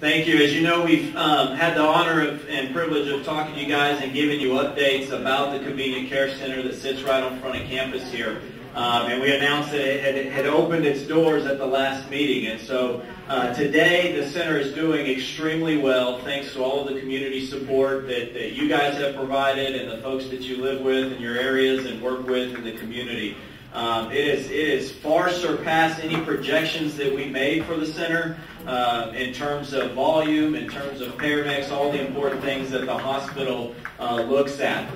Thank you. As you know, we've had the honor and privilege of talking to you guys and giving you updates about the convenient care center that sits right on front of campus here. And we announced that it had opened its doors at the last meeting. And so today the center is doing extremely well thanks to all of the community support that you guys have provided and the folks that you live with in your areas and work with in the community. It is far surpassed any projections that we made for the center in terms of volume, in terms of payer mix, all the important things that the hospital looks at.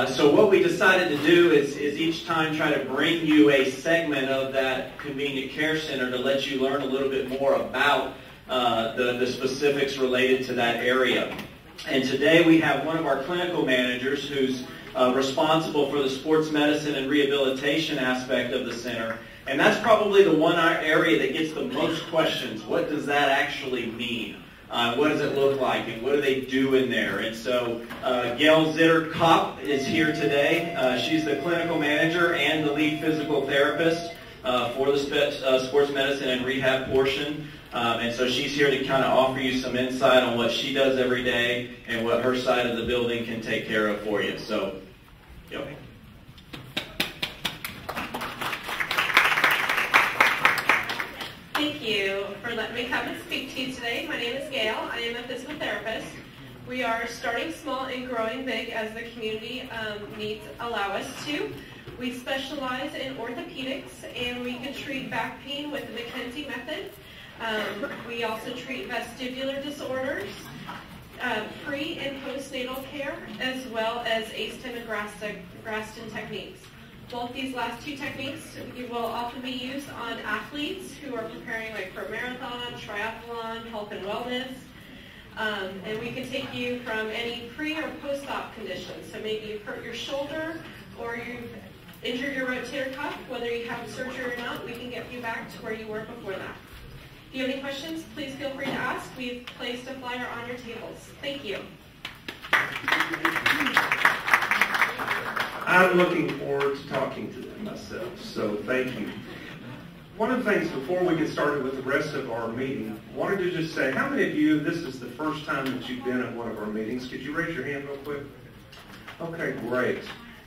So what we decided to do is each time try to bring you a segment of that convenient care center to let you learn a little bit more about the specifics related to that area. And today we have one of our clinical managers who's responsible for the sports medicine and rehabilitation aspect of the center. And that's probably the one area that gets the most questions. What does that actually mean? What does it look like? And what do they do in there? And so Gail Zitter-Kopp is here today. She's the clinical manager and the lead physical therapist for the sports medicine and rehab portion. And so she's here to kind of offer you some insight on what she does every day and what her side of the building can take care of for you. So, yep. Thank you for letting me come and speak to you today. My name is Gail. I am a physical therapist. We are starting small and growing big as the community needs allow us to. We specialize in orthopedics, and we can treat back pain with the McKenzie method. We also treat vestibular disorders, pre- and postnatal care, as well as ASTEM and Graston techniques. Both these last two techniques will often be used on athletes who are preparing like for a marathon, triathlon, health and wellness. And we can take you from any pre- or post-op conditions. So maybe you've hurt your shoulder or you've injured your rotator cuff, whether you have surgery or not, we can get you back to where you were before that. If you have any questions, please feel free to ask. We've placed a flyer on your tables. Thank you. I'm looking forward to talking to them myself, so thank you. One of the things before we get started with the rest of our meeting, I wanted to just say, how many of you, this is the first time that you've been at one of our meetings? Could you raise your hand real quick? Okay, great.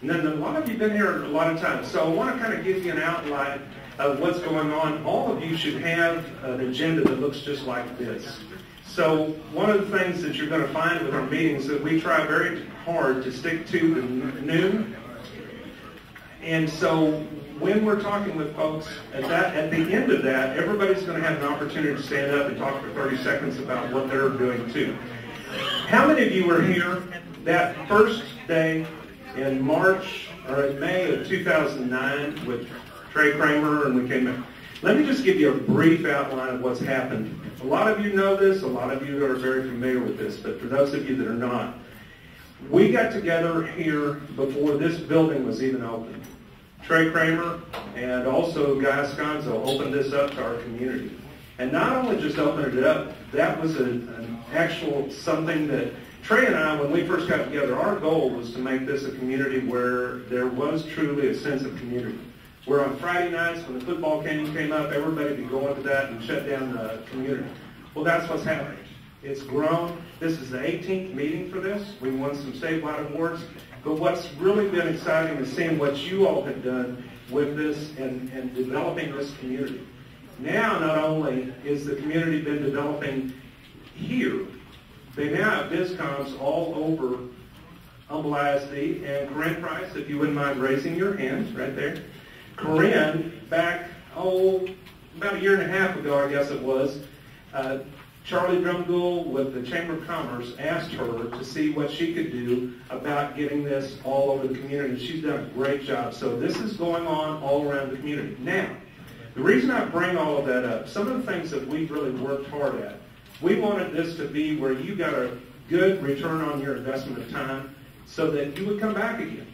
And then a lot of you have been here a lot of times, so I want to kind of give you an outline of what's going on. All of you should have an agenda that looks just like this. So one of the things that you're going to find with our meetings that we try very hard to stick to the noon. And so when we're talking with folks, at the end of that, everybody's going to have an opportunity to stand up and talk for 30 seconds about what they're doing too. How many of you were here that first day in March or in May of 2009 with Trey Kramer and we came in? Let me just give you a brief outline of what's happened. A lot of you know this, a lot of you are very familiar with this, but for those of you that are not, we got together here before this building was even open. Trey Kramer and also Guy Sconzo opened this up to our community. And not only just opened it up, that was an actual something that Trey and I, when we first got together, our goal was to make this a community where there was truly a sense of community. Where on Friday nights when the football game came up, everybody would go into that and shut down the community. Well, that's what's happening. It's grown. This is the 18th meeting for this. We won some statewide awards. But what's really been exciting is seeing what you all have done with this and developing this community. Now, not only is the community been developing here, they now have BizComs all over Humble ISD. And Corinne Price, if you wouldn't mind raising your hands right there. Corinne, back, about a year and a half ago, I guess it was, Charlie Dromgoole with the Chamber of Commerce asked her to see what she could do about getting this all over the community. She's done a great job. So this is going on all around the community. Now, the reason I bring all of that up, some of the things that we've really worked hard at, we wanted this to be where you got a good return on your investment of time so that you would come back again.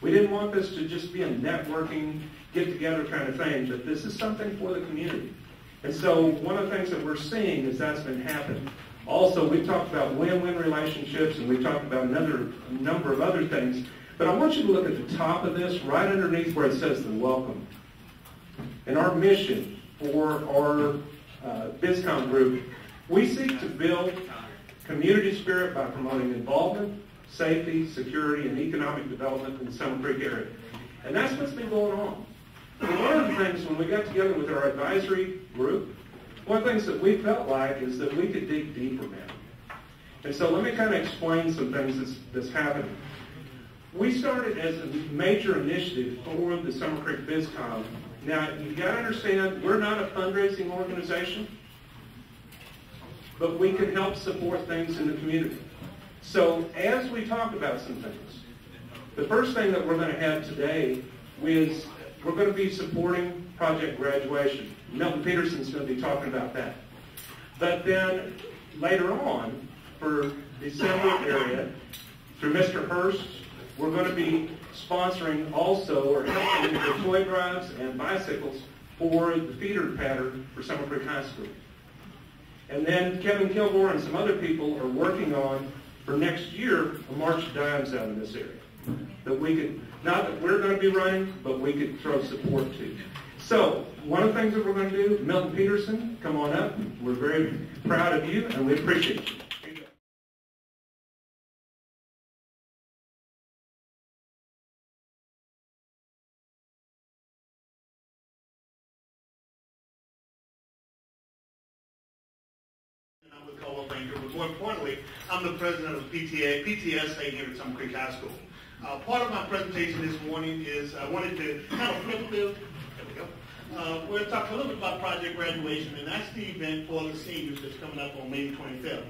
We didn't want this to just be a networking, get-together kind of thing, but this is something for the community. And so one of the things that we're seeing is that's been happening. Also, we talked about win-win relationships, and we talked about a number of other things. But I want you to look at the top of this, right underneath where it says the welcome. And our mission for our BizCom group We seek to build community spirit by promoting involvement, safety, security, and economic development in the Summer Creek area. And that's what's been going on. And one of the things, when we got together with our advisory group, one of the things that we felt like is that we could dig deeper now. And so let me kind of explain some things that's happening. We started as a major initiative for the Summer Creek BizCom. Now, you've got to understand, we're not a fundraising organization, but we can help support things in the community. So as we talk about some things, the first thing that we're going to have today is we're going to be supporting project graduation. Milton Peterson's going to be talking about that. But then later on, for December area, through Mr. Hurst, we're going to be sponsoring also, or helping with toy drives and bicycles for the feeder pattern for Summer Creek High School. And then Kevin Kilgore and some other people are working on, for next year, a March of Dimes out in this area. That we could, not that we're going to be running, but we could throw support to. So, one of the things that we're going to do, Milton Peterson, come on up. We're very proud of you, and we appreciate you. I'm with Coldwell, but more importantly, I'm the president of PTSA here at Summer Creek High School. Part of my presentation this morning is I wanted to kind of flip the, there we go. We're going to talk a little bit about project graduation, and that's the event for the seniors that's coming up on May 25th.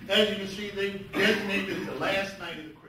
As you can see, they designated this the last night of the creek.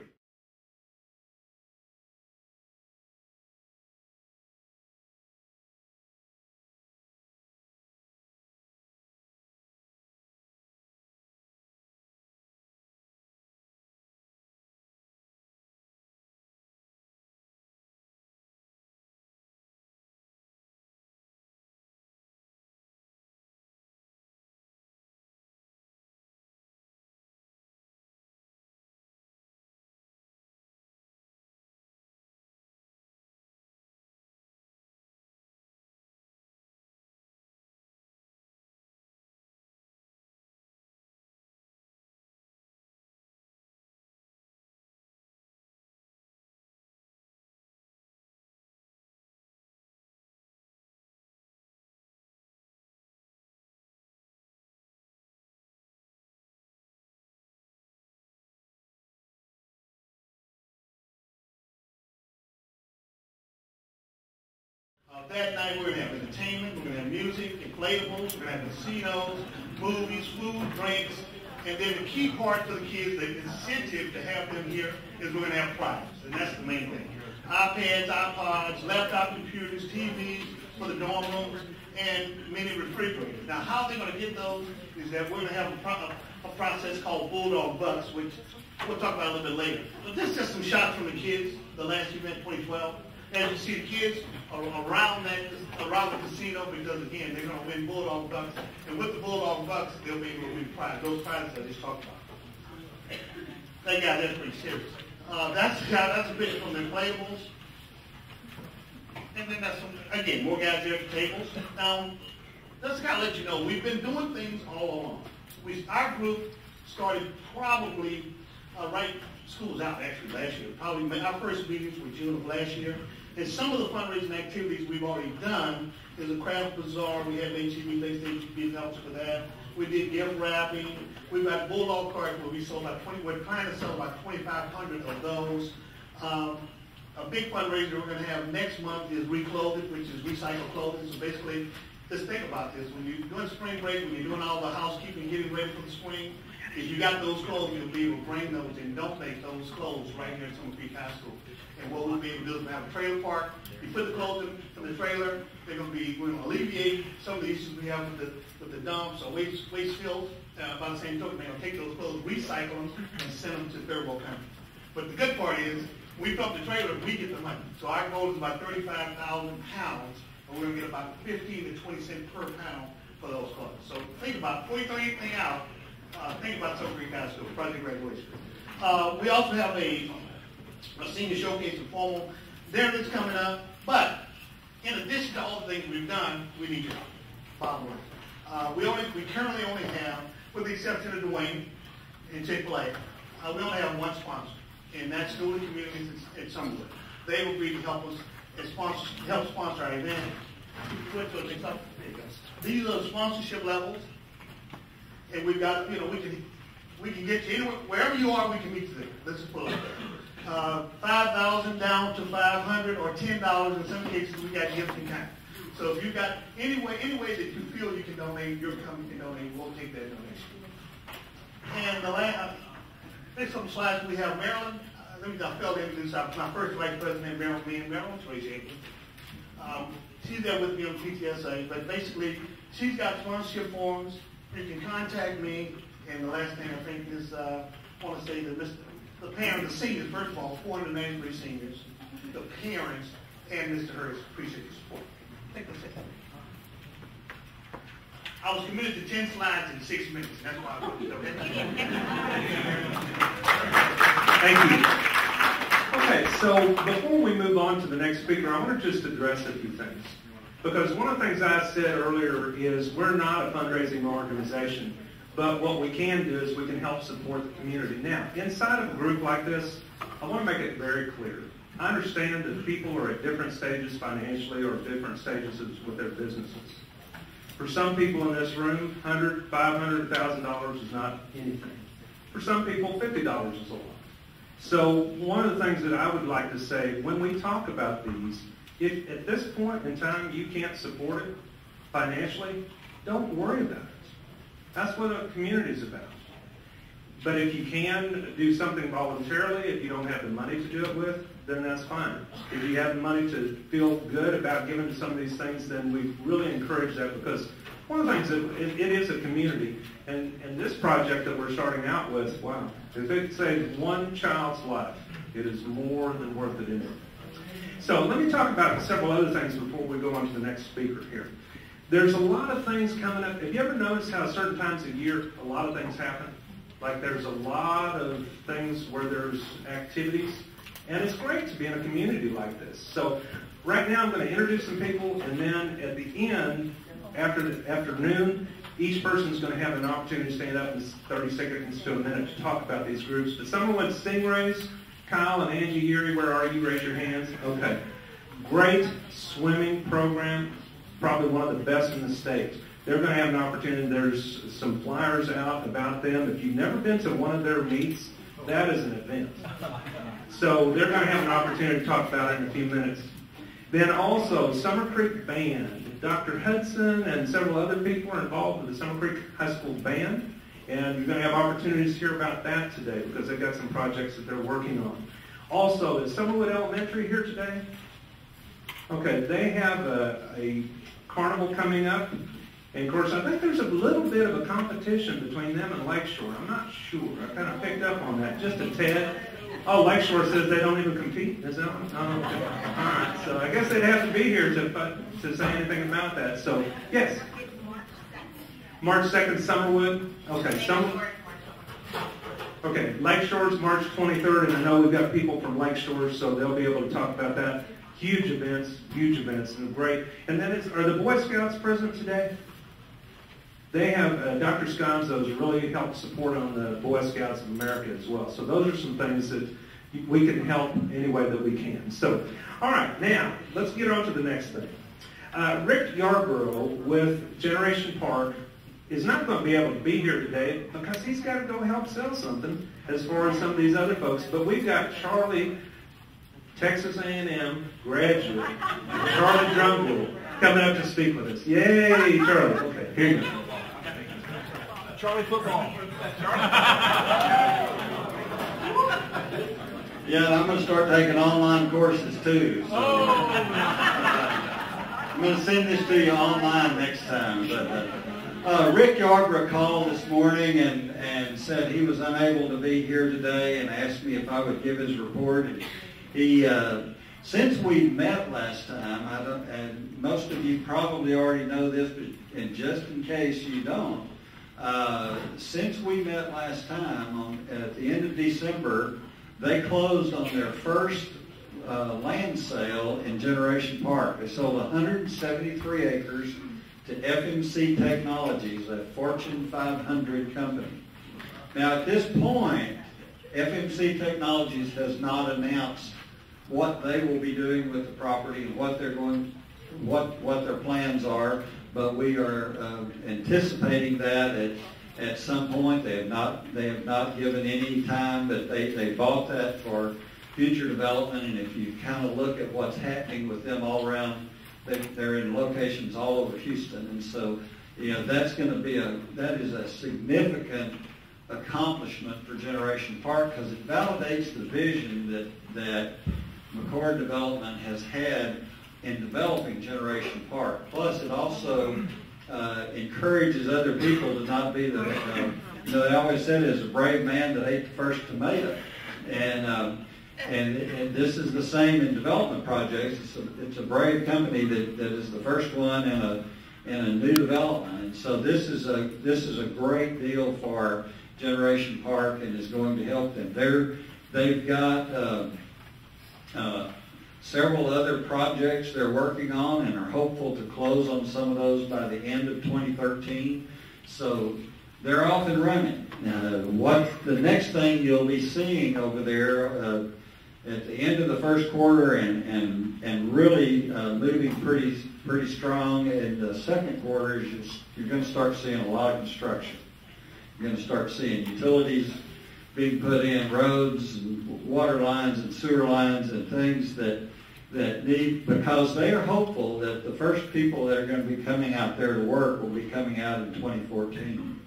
That night we're going to have entertainment, we're going to have music, inflatables, we're going to have casinos, movies, food, drinks, and then the key part for the kids, the incentive to have them here, is we're going to have prizes, and that's the main thing. iPads, iPods, laptop computers, TVs for the dorm rooms, and many refrigerators. Now how they're going to get those is that we're going to have a process called Bulldog Bucks, which we'll talk about a little bit later. But this is just some shots from the kids, the last event, 2012. As you see, the kids are around the casino because, again, they're going to win Bulldog Bucks. And with the Bulldog Bucks, they'll be able to win prizes. Those prizes I just talked about. Thank God, that's pretty serious. That's a picture from the inflatables. And then that's some, again, more guys there at the tables. Now, let's kind of let you know, we've been doing things all along. Our group started probably school's out actually last year. Probably our first meetings were June of last year. And some of the fundraising activities we've already done is a craft bazaar. We have HEB, HEB helps for that. We did gift wrapping. We've got Bulldog cards where we sold about 20. We're trying to sell about 2,500 of those. A big fundraiser we're going to have next month is Reclothing, which is recycled clothing. So basically, just think about this. When you're doing spring break, when you're doing all the housekeeping, getting ready for the spring, if you got those clothes, you'll be able to bring those and donate those clothes right here at Summer Creek High School. And what we'll be able to do is we'll have a trailer park. You put the clothes in the trailer, we're going to alleviate some of the issues we have with the dumps or waste fields. By the same token, they're going to take those clothes, recycle them, and send them to third world countries. But the good part is, we fill up the trailer, we get the money. So our goal is about 35,000 pounds, and we're going to get about 15 to 20 cents per pound for those clothes. So think about, before you throw anything out, think about Summer Creek High School, project graduation. We also have a senior showcase and formal dinner that's coming up. But in addition to all the things we've done, we need your help. Bottom line. We currently only have with the exception of Dwayne and Chick-fil-A. We only have one sponsor, and that's School and Communities at Summerwood. They will be to help us help sponsor our event. These are the sponsorship levels, and we've got, we can get you anywhere, wherever you are, we can meet you there. Let's just put it like that. $5,000 down to $500 or $10. In some cases, we got gifts in kind. So if you've got any way that you feel you can donate, your company can donate, we'll take that donation. And the next couple slides, we have Marilyn. I failed to introduce my first vice president, Marilyn Tracy. She's there with me on PTSA, but basically, she's got sponsorship forms. You can contact me. And the last thing I think is, I want to say that the parents, the seniors, first of all, 493 seniors, the parents, and Mr. Hurst, appreciate your support. I think that's it. I was committed to 10 slides in 6 minutes. That's why I put it, okay? Thank you. Okay, so before we move on to the next speaker, I want to just address a few things. Because one of the things I said earlier is we're not a fundraising organization, but what we can do is we can help support the community. Now, inside of a group like this, I want to make it very clear. I understand that people are at different stages financially or different stages with their businesses. For some people in this room, $100, $500, $1,000 is not anything. For some people, $50 is a lot. So one of the things that I would like to say, when we talk about these, if at this point in time you can't support it financially, don't worry about it. That's what a community is about. But if you can do something voluntarily, if you don't have the money to do it with, then that's fine. If you have the money to feel good about giving to some of these things, then we really encourage that, because one of the things that it is a community, and this project that we're starting out with, wow, if it saves one child's life, it is more than worth it anyway. So let me talk about several other things before we go on to the next speaker here. There's a lot of things coming up. Have you ever noticed how certain times of year a lot of things happen? Like there's a lot of things where there's activities, and it's great to be in a community like this. So right now I'm going to introduce some people, and then at the end, after the afternoon, each person's going to have an opportunity to stand up in 30 seconds to a minute to talk about these groups. But someone went Stingrays, Kyle and Angie Yuri, where are you? Raise your hands. Okay. Great swimming program, probably one of the best in the state. They're going to have an opportunity. There's some flyers out about them. If you've never been to one of their meets, that is an event. So they're going to have an opportunity to talk about it in a few minutes. Then also, Summer Creek Band. Dr. Hudson and several other people are involved with the Summer Creek High School Band. And you're going to have opportunities to hear about that today because they've got some projects that they're working on. Also, is Summerwood Elementary here today? Okay, they have a carnival coming up. And of course, I think there's a little bit of a competition between them and Lakeshore. I'm not sure. I kind of picked up on that just a tad. Oh, Lakeshore says they don't even compete. Is that one? Oh, okay. All right. So I guess they'd have to be here to say anything about that. So, yes. March 2nd, Summerwood. Okay, Okay, Lakeshore's March 23rd, and I know we've got people from Lakeshore, so they'll be able to talk about that. Huge events, and great. And then are the Boy Scouts present today? They have, Dr. Sconzo's really helped support on the Boy Scouts of America as well. So those are some things that we can help any way that we can. So, all right, now, let's get on to the next thing. Rick Yarborough with Generation Park is not going to be able to be here today because he's got to go help sell something as far as some of these other folks. But we've got Shirley, Texas A&M graduate, Charlie Dromgoole, coming up to speak with us. Yay, Charlie. Okay, here you go. Charlie football. Yeah, and I'm going to start taking online courses too. So I'm going to send this to you online next time. But Rick Yarborough called this morning and said he was unable to be here today and asked me if I would give his report. And he, since we met last time, and most of you probably already know this, but and just in case you don't, since we met last time, at the end of December, they closed on their first land sale in Generation Park. They sold 173 acres to FMC Technologies, a Fortune 500 company. Now, at this point, FMC Technologies has not announced what they will be doing with the property and what they're going, what their plans are, but we are anticipating that at some point. They have not given any time, but they bought that for future development. And if you kind of look at what's happening with them all around, they're in locations all over Houston, and so that's going to be that is a significant accomplishment for Generation Park, because it validates the vision that McCord Development has had in developing Generation Park. Plus, it also encourages other people to not be they always said it's a brave man that ate the first tomato, and this is the same in development projects. It's a brave company that is the first one in a new development, and so this is a great deal for Generation Park and is going to help them. They've got several other projects they're working on and are hopeful to close on some of those by the end of 2013. So they're off and running. What the next thing you'll be seeing over there at the end of the first quarter and really moving pretty strong in the second quarter is you're going to start seeing a lot of construction. You're going to start seeing utilities being put in, roads and water lines and sewer lines and things that need, because they are hopeful that the first people that are going to be coming out there to work will be coming out in 2014.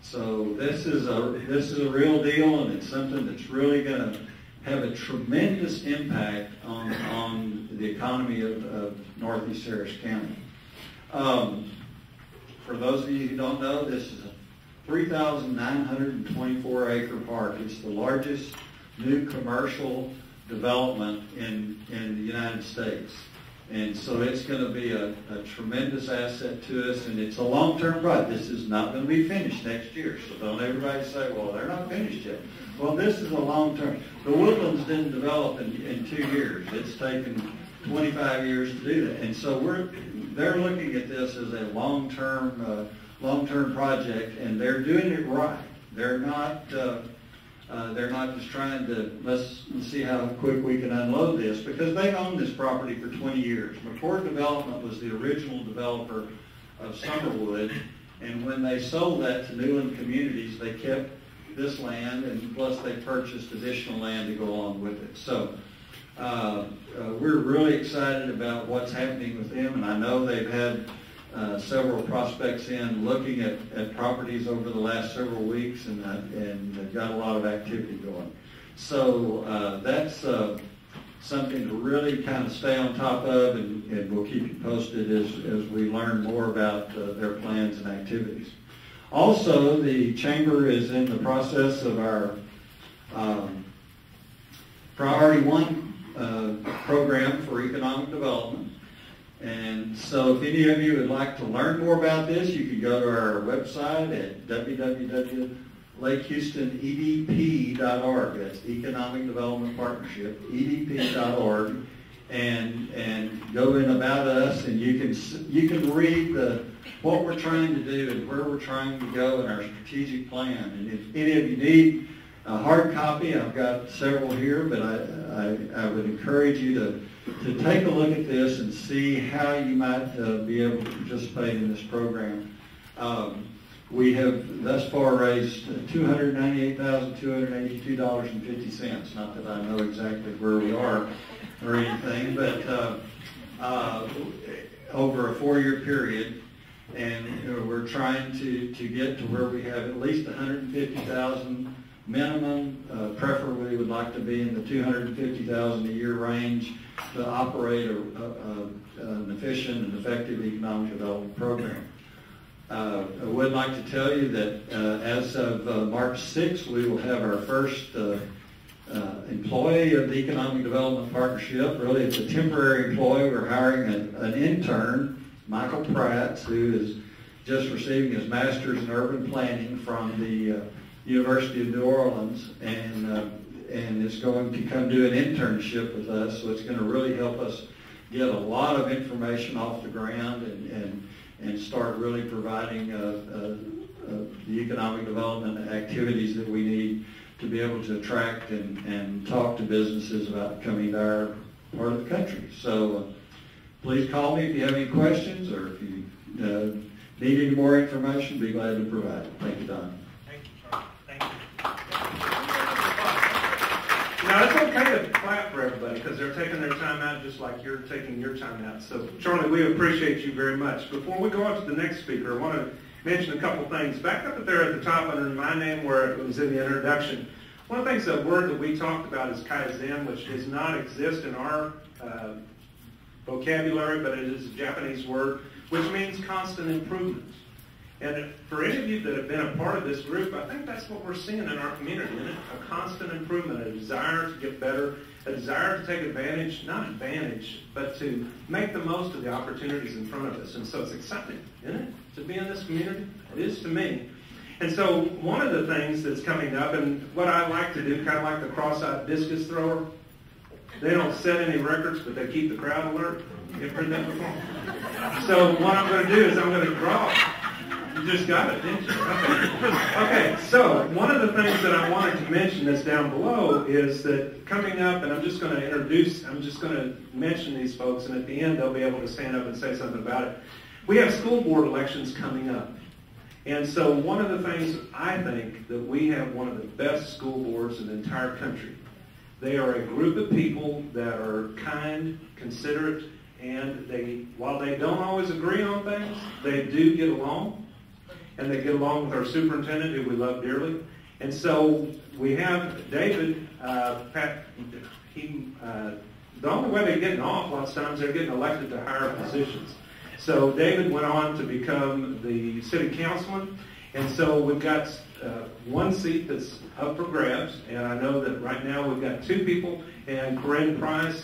So this is a real deal, and it's something that's really going to have a tremendous impact on the economy of Northeast Harris County. For those of you who don't know, this is a 3,924 acre park. It's the largest new commercial development in the United States. And so it's going to be a tremendous asset to us, and it's a long-term project. This is not going to be finished next year, so don't everybody say, well, they're not finished yet. Well, this is a long-term. The Woodlands didn't develop in 2 years. It's taken 25 years to do that. And so they're looking at this as a long-term project, and they're doing it right. They're not just trying to let's see how quick we can unload this, because they've owned this property for 20 years. McCord Development was the original developer of Summerwood, and when they sold that to Newland Communities, they kept this land, and plus they purchased additional land to go along with it. So we're really excited about what's happening with them, and I know they've had several prospects in looking at properties over the last several weeks, and they've got a lot of activity going. So that's something to really kind of stay on top of, and we'll keep you posted as we learn more about their plans and activities. Also, the Chamber is in the process of our Priority 1 program for economic development. And so if any of you would like to learn more about this, you can go to our website at www.lakehoustonedp.org. That's Economic Development Partnership, edp.org, and go in About Us, and you can read what we're trying to do and where we're trying to go in our strategic plan. And if any of you need a hard copy, I've got several here, but I would encourage you to take a look at this and see how you might be able to participate in this program. We have thus far raised $298,282.50. Not that I know exactly where we are or anything, but over a 4-year period. And we're trying to get to where we have at least $150,000 minimum. Preferably, we would like to be in the $250,000 a year range to operate an efficient and effective economic development program. I would like to tell you that as of March 6th, we will have our first employee of the Economic Development Partnership. Really, it's a temporary employee. We're hiring an intern, Michael Pratt, who is just receiving his master's in urban planning from the University of New Orleans, and is going to come do an internship with us. So it's going to really help us get a lot of information off the ground and start really providing the economic development activities that we need to be able to attract and talk to businesses about coming to our part of the country. So please call me if you have any questions, or if you need any more information, be glad to provide it. Thank you, Don. Thank you, Charlie. Thank you. Now, it's okay to clap for everybody because they're taking their time out just like you're taking your time out. So, Charlie, we appreciate you very much. Before we go on to the next speaker, I want to mention a couple things. Back up there at the top under my name where it was in the introduction, one of the things, a word that we talked about is kaizen, which does not exist in our vocabulary, but it is a Japanese word, which means constant improvement. And for any of you that have been a part of this group, I think that's what we're seeing in our community, isn't it? A constant improvement, a desire to get better, a desire to take advantage, not advantage, but to make the most of the opportunities in front of us. And so it's exciting, isn't it, to be in this community? It is to me. And so one of the things that's coming up, and what I like to do, kind of like the cross-eyed discus thrower, they don't set any records, but they keep the crowd alert. You've heard that before? So what I'm going to do is I'm going to draw. You just got it, didn't you? Okay, so one of the things that I wanted to mention that's down below is that coming up, and I'm just going to mention these folks, and at the end they'll be able to stand up and say something about it. We have school board elections coming up. And so one of the things, I think, that we have one of the best school boards in the entire country. They are a group of people that are kind, considerate, and while they don't always agree on things, they do get along. And they get along with our superintendent, who we love dearly. And so we have David, the only way they're getting off lots of times, they're getting elected to higher positions. So David went on to become the city councilman. And so we've got one seat that's up for grabs. And I know that right now we've got two people, and Corinne Price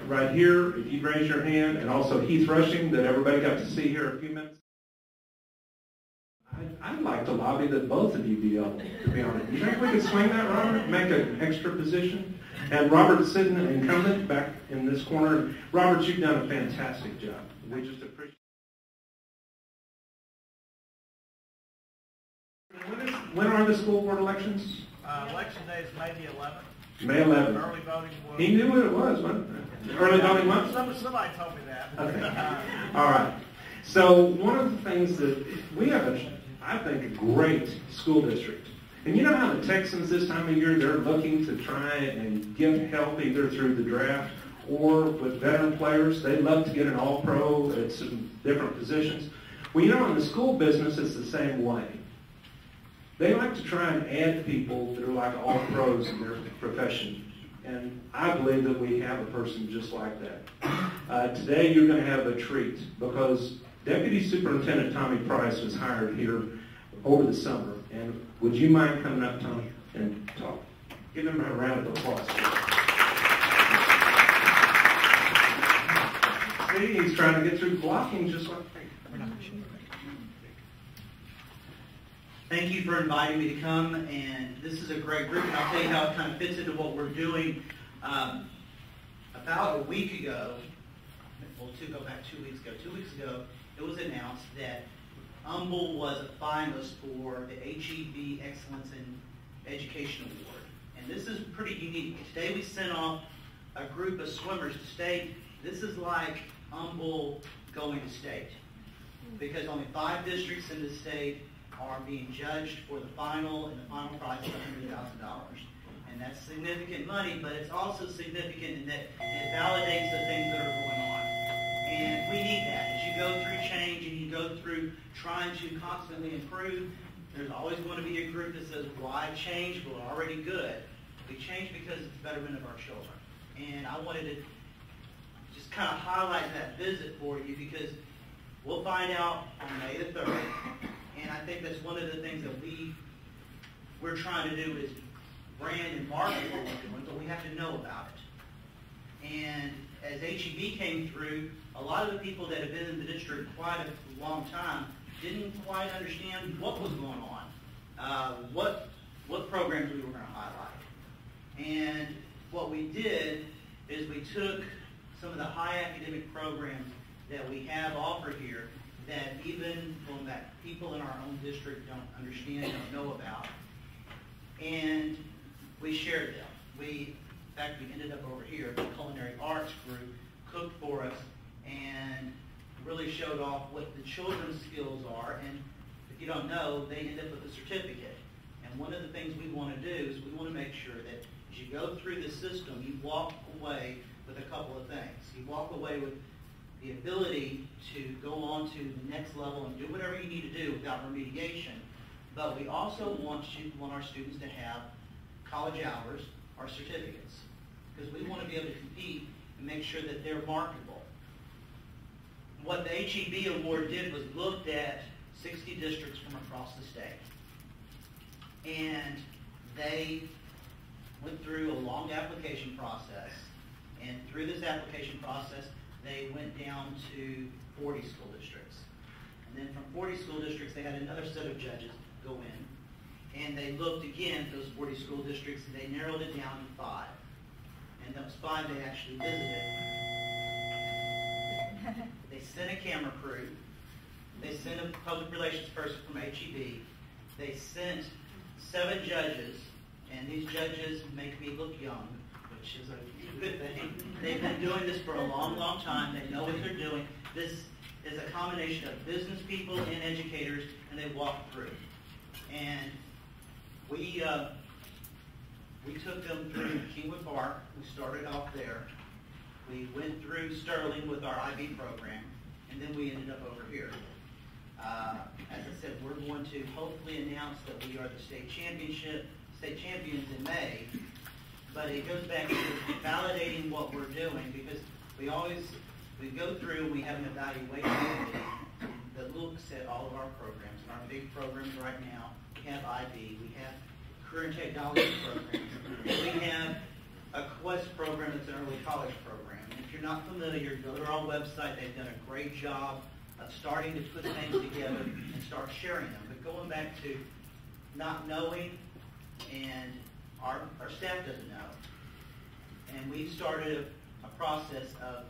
right here, if you'd raise your hand, and also Heath Rushing that everybody got to see here a few minutes. I'd like to lobby that both of you be up, to be honest. You think we could swing that, Robert? Make an extra position? And Robert's sitting incumbent back in this corner. Robert, you've done a fantastic job. We just appreciate it. When are the school board elections? Election day is May the 11th. May 11th. Early voting was... He knew what it was, wasn't it? Early voting was? Somebody told me that. Okay. All right. So one of the things that we have, I think, a great school district. And you know how the Texans this time of year, they're looking to try and get help either through the draft or with veteran players. They love to get an all-pro at some different positions. Well, you know, in the school business, it's the same way. They like to try and add people that are like all-pros in their profession. And I believe that we have a person just like that. Today, you're going to have a treat because Deputy Superintendent Tommy Price was hired here over the summer. And would you mind coming up, Tommy, and talk? Give him a round of applause. See, he's trying to get through blocking just like me. Thank you for inviting me to come, and this is a great group, and I'll tell you how it kind of fits into what we're doing. About a week ago, well, go back 2 weeks ago. 2 weeks ago, it was announced that Humble was a finalist for the HEB Excellence in Education Award. And this is pretty unique. Today we sent off a group of swimmers to state. This is like Humble going to state, because only 5 districts in the state are being judged for the final, and the final prize is $100,000. And that's significant money, but it's also significant in that it validates the things that are going on. And we need that. As you go through change and you go through trying to constantly improve, there's always going to be a group that says, why change? We're already good. We change because it's the betterment of our children. And I wanted to just kind of highlight that visit for you, because we'll find out on May the 3rd. And I think that's one of the things that we're trying to do is brand and market what we're doing, but we have to know about it. And as HEB came through, a lot of the people that have been in the district quite a long time didn't quite understand what was going on, what programs we were going to highlight. And what we did is we took some of the high academic programs that we have offered here, that even that people in our own district don't understand, don't know about. And we shared them. In fact, we ended up over here, the culinary arts group cooked for us and really showed off what the children's skills are. And if you don't know, they end up with a certificate. And one of the things we want to do is we want to make sure that as you go through the system, you walk away with a couple of things. You walk away with the ability to go on to the next level and do whatever you need to do without remediation. But we also want our students to have college hours or certificates, because we want to be able to compete and make sure that they're marketable. What the HEB award did was looked at 60 districts from across the state. And they went through a long application process. And through this application process, they went down to 40 school districts. And then from 40 school districts, they had another set of judges go in. And they looked again at those 40 school districts, and they narrowed it down to 5. And those 5 they actually visited. They sent a camera crew. They sent a public relations person from HEB. They sent 7 judges, and these judges make me look young, which is a good thing. They've been doing this for a long, long time. They know what they're doing. This is a combination of business people and educators, and they walk through. And we took them through Kingwood Park. We started off there. We went through Sterling with our IB program, and then we ended up over here. As I said, we're going to hopefully announce that we are the state champions in May, but it goes back to validating what we're doing, because we go through and we have an evaluation committee that looks at all of our programs. And our big programs right now, we have IB, we have career and technology programs, we have a Quest program that's an early college program. And if you're not familiar, go to our website. They've done a great job of starting to put things together and start sharing them. But going back to not knowing, and our staff doesn't know. And we started a process of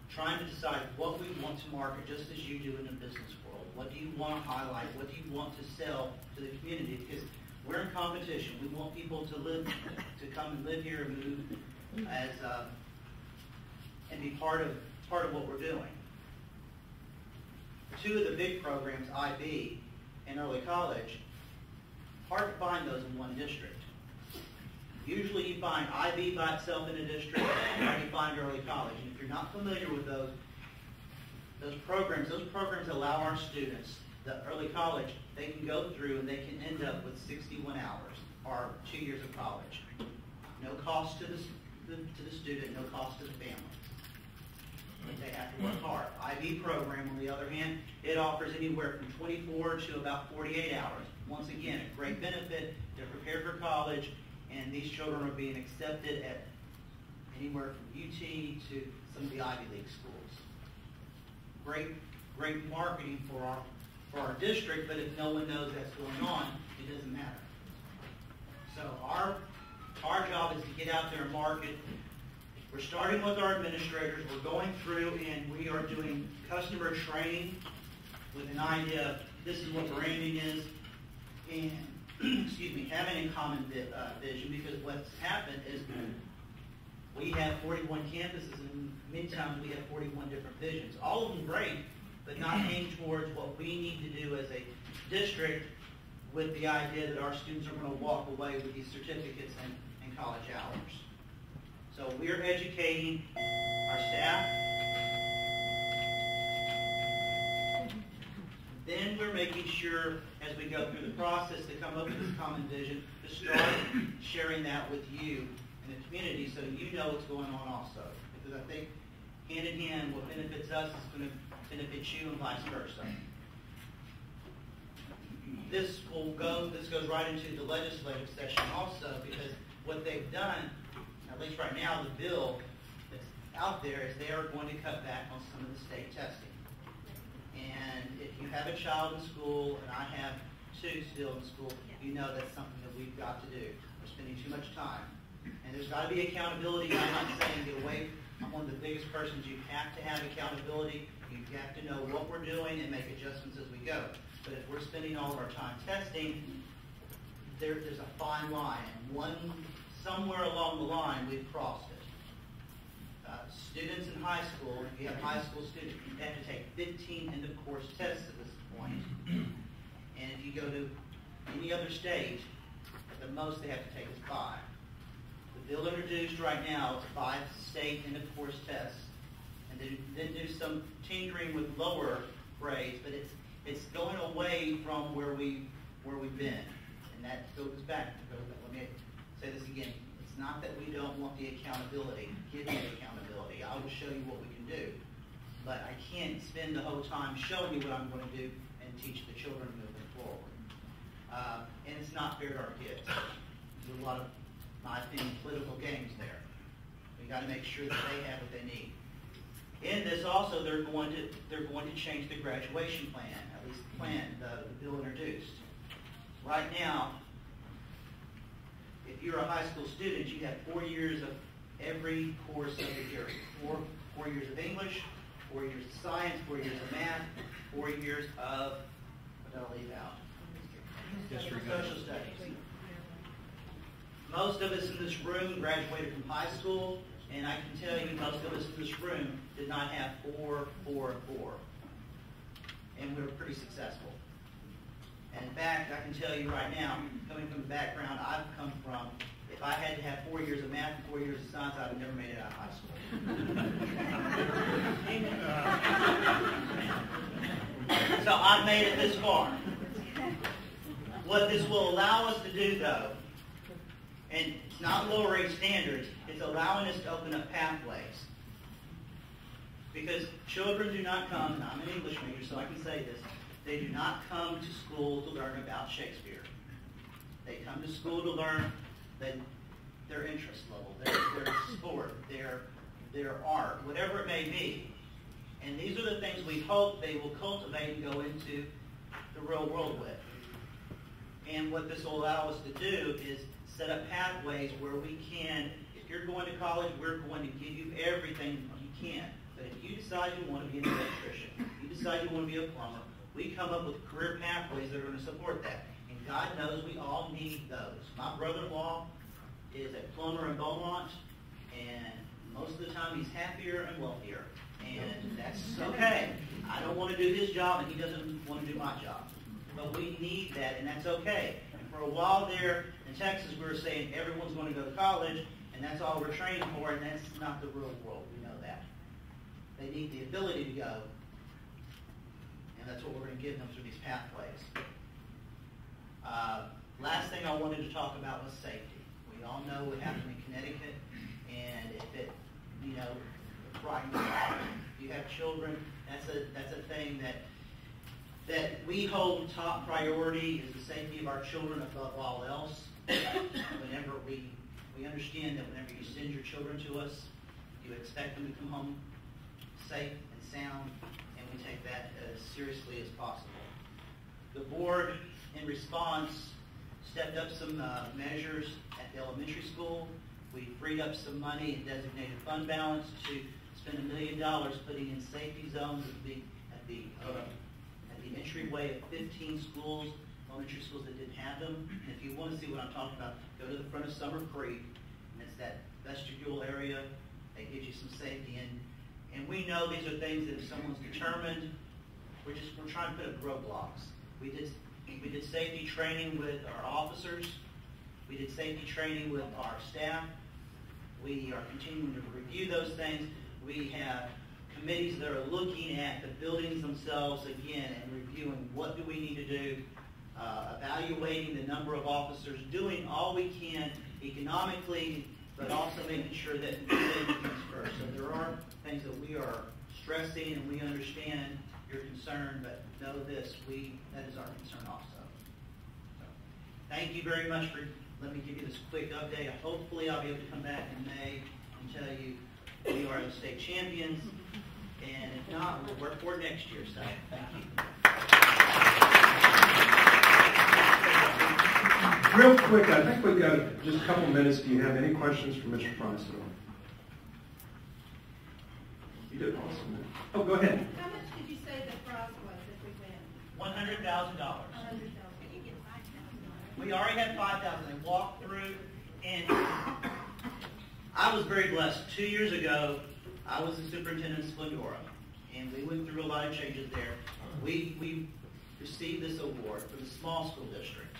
trying to decide what we want to market, just as you do in the business world. What do you want to highlight? What do you want to sell to the community? Because we're in competition. We want people to come and live here and move and be part of what we're doing. 2 of the big programs, IB and early college, hard to find those in one district. Usually you find IB by itself in a district, or you find early college. And if you're not familiar with those programs allow our students, the early college, they can go through and they can end up with 61 hours or 2 years of college. No cost to the student, no cost to the family. But they have to work hard. IB program, on the other hand, it offers anywhere from 24 to about 48 hours. Once again, a great benefit. They're prepared for college, and these children are being accepted at anywhere from UT to some of the Ivy League schools. Great marketing for our district, but if no one knows that's going on, it doesn't matter. So our job is to get out there and market. We're starting with our administrators. We're going through and we are doing customer training with an idea of this is what branding is, and having a common vision, because what's happened is we have 41 campuses, and many times we have 41 different visions. All of them great, but not aimed towards what we need to do as a district, with the idea that our students are going to walk away with these certificates and college hours. So we're educating our staff. Then we're making sure, as we go through the process, to come up with this common vision, to start sharing that with you in the community so you know what's going on also. Because I think hand in hand, what benefits us is going to benefit you and vice versa. This goes right into the legislative session also, because what they've done, at least right now, the bill that's out there is they are going to cut back on some of the state testing. And if you have a child in school, and I have 2 still in school, you know that's something that we've got to do. We're spending too much time. And there's got to be accountability. I'm not saying get away. I'm one of the biggest persons. You have to have accountability. You have to know what we're doing and make adjustments as we go. But if we're spending all of our time testing, there's a fine line. And somewhere along the line, we've crossed it. Students in high school, if you have high school students, you have to take 15 end-of-course tests at this point. And if you go to any other state, the most they have to take is 5. The bill introduced right now is 5 state end-of-course tests, and then do some tinkering with lower grades, but it's going away from where we've been, and that goes back. Let me say this again. It's not that we don't want the accountability. Give me the accountability. I will show you what we can do, but I can't spend the whole time showing you what I'm going to do and teach the children moving forward. And it's not fair to our kids. There's a lot of, in my opinion, political games there. We got to make sure that they have what they need. In this also, they're going to change the graduation plan, at least the plan, the bill introduced. Right now, if you're a high school student, you have 4 years of every course of the year. 4 years of English, 4 years of science, 4 years of math, 4 years of, what did I leave out? Social studies. Most of us in this room graduated from high school, and I can tell you most of us in this room did not have 4, 4, and 4. And we were pretty successful. And in fact, I can tell you right now, coming from the background I've come from, if I had to have 4 years of math and 4 years of science, I would have never made it out of high school. So I made it this far. What this will allow us to do, though, and it's not lowering standards, it's allowing us to open up pathways. Because children do not come, and I'm an English major, so I can say this, they do not come to school to learn about Shakespeare. They come to school to learn their interest level, their sport, their art, whatever it may be. And these are the things we hope they will cultivate and go into the real world with. And what this will allow us to do is set up pathways where we can, if you're going to college, we're going to give you everything you can. But if you decide you want to be an electrician, if you decide you want to be a plumber, we come up with career pathways that are going to support that. And God knows we all need those. My brother-in-law is a plumber in Beaumont, and most of the time he's happier and wealthier. And that's okay. I don't want to do his job, and he doesn't want to do my job. But we need that, and that's okay. And for a while there in Texas, we were saying everyone's going to go to college, and that's all we're training for, and that's not the real world. We know that. They need the ability to go, and that's what we're going to give them through these pathways. Last thing I wanted to talk about was safety. We all know what happened in Connecticut, and if it, frightens you have children, that's a thing that we hold top priority is the safety of our children above all else. Whenever we understand that whenever you send your children to us, you expect them to come home safe and sound, and we take that as seriously as possible. The board, in response, stepped up some measures at the elementary school. We freed up some money in designated fund balance to spend $1 million putting in safety zones at the entryway of 15 schools, elementary schools that didn't have them. And if you want to see what I'm talking about, go to the front of Summer Creek, and it's that vestibule area that gives you some safety. And we know these are things that if someone's determined, we're trying to put up roadblocks. We did safety training with our officers. We did safety training with our staff. We are continuing to review those things. We have committees that are looking at the buildings themselves again and reviewing what do we need to do, evaluating the number of officers, doing all we can economically, but also making sure that safety comes first. So there are things that we are stressing, and we understand your concern, but know this, that is our concern also. So, thank you very much for letting me give you this quick update. Hopefully I'll be able to come back in May and tell you we are the state champions, and if not, we'll work for it next year. So thank you. Real quick, I think we've got just a couple minutes. Do you have any questions for Mr. Fronstein? did awesome. Oh, go ahead. How much did you say the prize was if we win? $100,000. $100,000. We already had 5,000. They walked through, and I was very blessed. 2 years ago, I was the superintendent of Yarborough, and we went through a lot of changes there. We received this award for the small school district,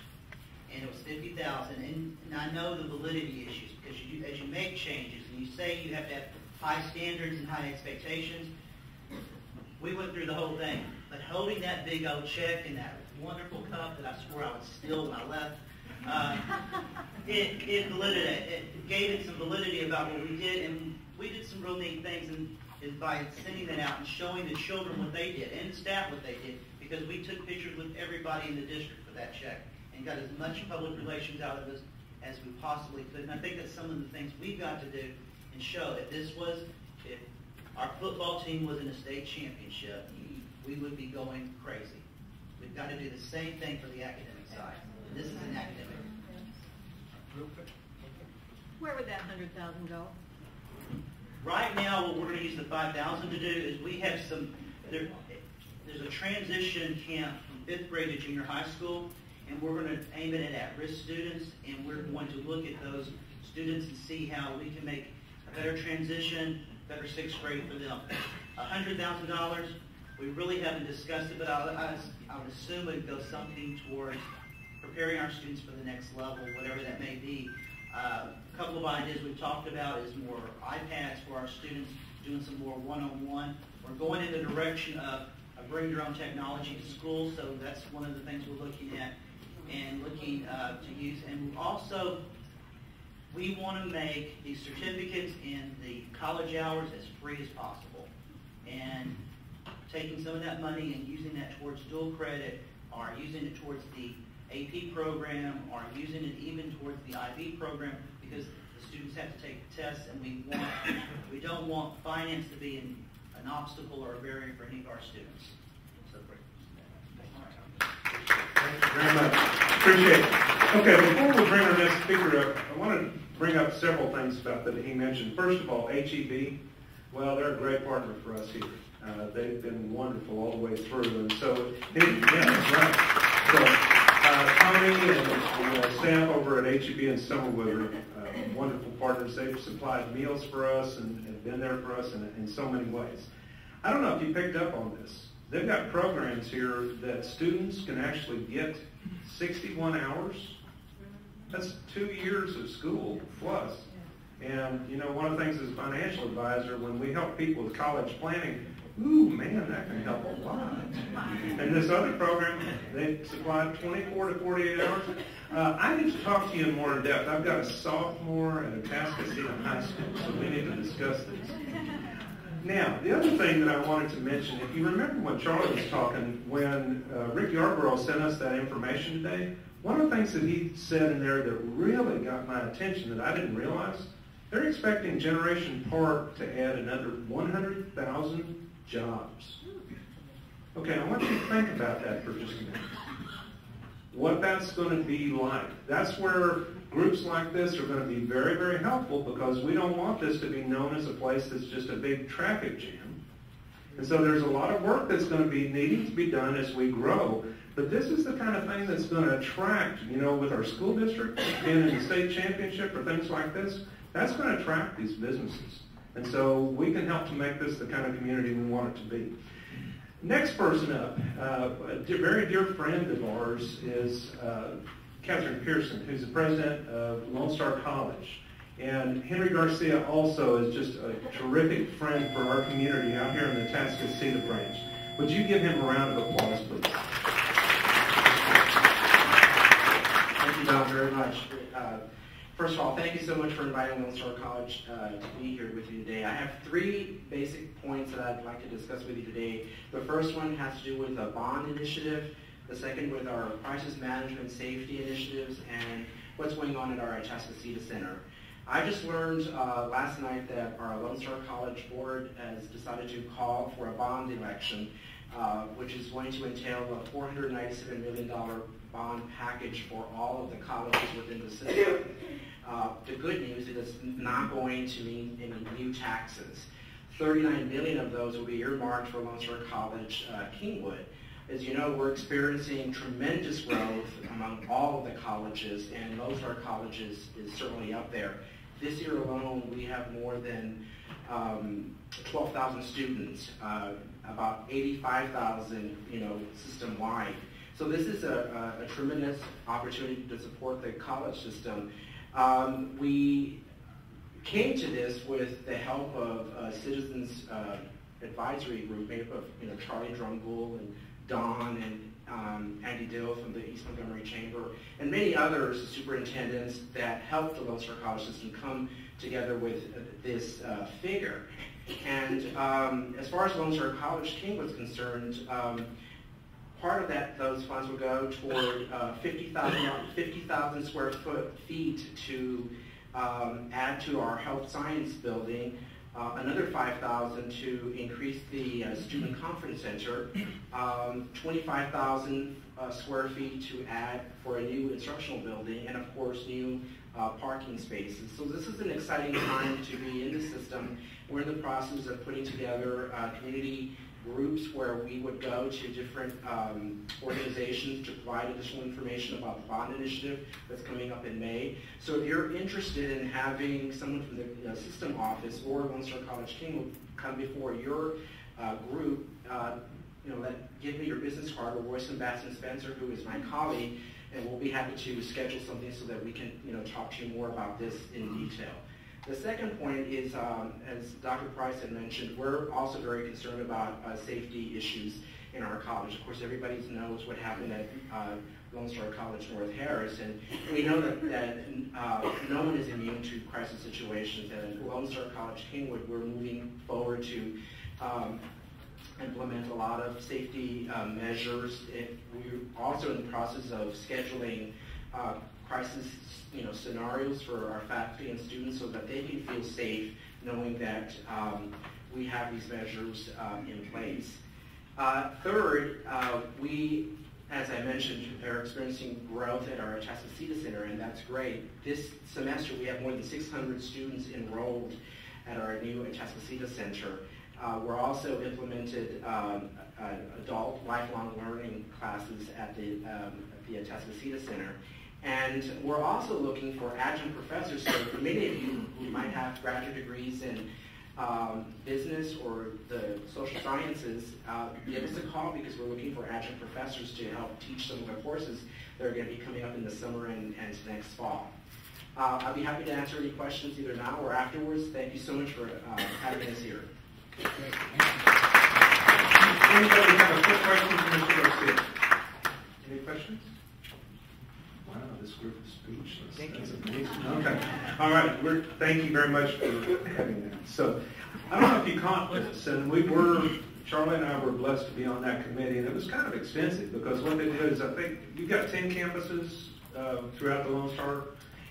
and it was $50,000. And I know the validity issues because as you make changes and you say you have to have high standards and high expectations, we went through the whole thing. But holding that big old check in that wonderful cup that I swore I would steal when I left, it gave it some validity about what we did, and we did some real neat things by sending that out and showing the children what they did and the staff what they did, because we took pictures with everybody in the district for that check and got as much public relations out of this as we possibly could. And I think that's some of the things we've got to do and show. If our football team was in a state championship, we would be going crazy. We've got to do the same thing for the academic side. And this is an academic. Where would that $100,000 go? Right now, what we're going to use the $5,000 to do is we have there's a transition camp from 5th grade to junior high school, and we're going to aim it at at-risk students, and we're going to look at those students and see how we can make a better transition, better 6th grade for them. $100,000, we really haven't discussed it, but I would assume it would go something towards preparing our students for the next level, whatever that may be. A couple of ideas we've talked about is more iPads for our students, doing some more one-on-one. We're going in the direction of bring your own technology to school, so that's one of the things we're looking at and looking to use. And also, we want to make the certificates and the college hours as free as possible. And taking some of that money and using that towards dual credit, or using it towards the AP program, or using it even towards the IB program, because the students have to take tests, and we don't want finance to be an obstacle or a barrier for any of our students. So great. Thank you very much. Appreciate it. Okay, before we bring our next speaker up, I want to bring up several things about that he mentioned. First of all, HEB. Well, they're a great partner for us here. They've been wonderful all the way through, and so yeah, that's right. So Tommy and the staff over at HEB and Summerwood are wonderful partners. They've supplied meals for us and been there for us in so many ways. I don't know if you picked up on this. They've got programs here that students can actually get 61 hours. That's 2 years of school plus. And, you know, one of the things as a financial advisor, when we help people with college planning, ooh, man, that can help a lot. And this other program, they supplied 24 to 48 hours. I need to talk to you in more in depth. I've got a sophomore at Episcopal High School, so we need to discuss this. Now, the other thing that I wanted to mention, if you remember when Charlie was talking, when Rick Yarborough sent us that information today, one of the things that he said in there that really got my attention that I didn't realize, they're expecting Generation Park to add another 100,000 jobs. Okay, I want you to think about that for just a minute. What that's going to be like. That's where groups like this are going to be very, very helpful, because we don't want this to be known as a place that's just a big traffic jam. And so there's a lot of work that's going to be needing to be done as we grow. But this is the kind of thing that's going to attract, you know, with our school district being in the state championship or things like this, that's going to attract these businesses. And so we can help to make this the kind of community we want it to be. Next person up, a very dear friend of ours is Peterson, who's the president of Lone Star College. And Henry Garcia also is just a terrific friend for our community out here in the Atascocita branch. Would you give him a round of applause, please? Thank you, Don, very much. First of all, thank you so much for inviting Lone Star College to be here with you today. I have 3 basic points that I'd like to discuss with you today. The first one has to do with a bond initiative, the second with our crisis management safety initiatives, and what's going on at our Atascocita Center. I just learned last night that our Lone Star College board has decided to call for a bond election, which is going to entail a $497 million bond package for all of the colleges within the system. The good news is it's not going to mean any new taxes. $39 million of those will be earmarked for Lone Star College Kingwood. As you know, we're experiencing tremendous growth among all of the colleges, and Lone Star College is certainly up there. This year alone, we have more than 12,000 students, about 85,000, system-wide. So this is a tremendous opportunity to support the college system. We came to this with the help of a citizens advisory group made up of Charlie Dromgoole and Don and Andy Dill from the East Montgomery Chamber, and many others, superintendents, that helped the Lone Star College system come together with this figure. And as far as Lone Star College King was concerned, part of those funds will go toward 50,000 square feet to add to our health science building, another 5,000 to increase the student conference center, 25,000 square feet to add for a new instructional building, and of course new parking spaces. So this is an exciting time to be in the system. We're in the process of putting together community groups where we would go to different organizations to provide additional information about the bond initiative that's coming up in May. So if you're interested in having someone from the system office or Lone Star College King come before your group, give me your business card or Royce Sebastian Spencer, who is my colleague, and we'll be happy to schedule something so that we can talk to you more about this in detail. The second point is, as Dr. Price had mentioned, we're also very concerned about safety issues in our college. Of course, everybody knows what happened at Lone Star College North Harris, and we know that no one is immune to crisis situations. And at Lone Star College Kingwood, we're moving forward to implement a lot of safety measures. We're also in the process of scheduling crisis scenarios for our faculty and students so that they can feel safe knowing that we have these measures in place. Third, we, as I mentioned, are experiencing growth at our Atascocita Center, and that's great. This semester we have more than 600 students enrolled at our new Atascocita Center. We're also implemented adult lifelong learning classes at the Atascocita Center. And we're also looking for adjunct professors. So for many of you who might have graduate degrees in business or the social sciences, give us a call because we're looking for adjunct professors to help teach some of the courses that are going to be coming up in the summer and next fall. I'll be happy to answer any questions either now or afterwards. Thank you so much for having us here. Anybody have a quick question for Mr. Garcia? Any questions? Wow, this group is speechless. Thank you. That's amazing. Okay. All right. Thank you very much for having that. So, I don't know if you caught this, and Charlie and I were blessed to be on that committee, and it was kind of extensive because what they did is, I think you've got 10 campuses throughout the Lone Star.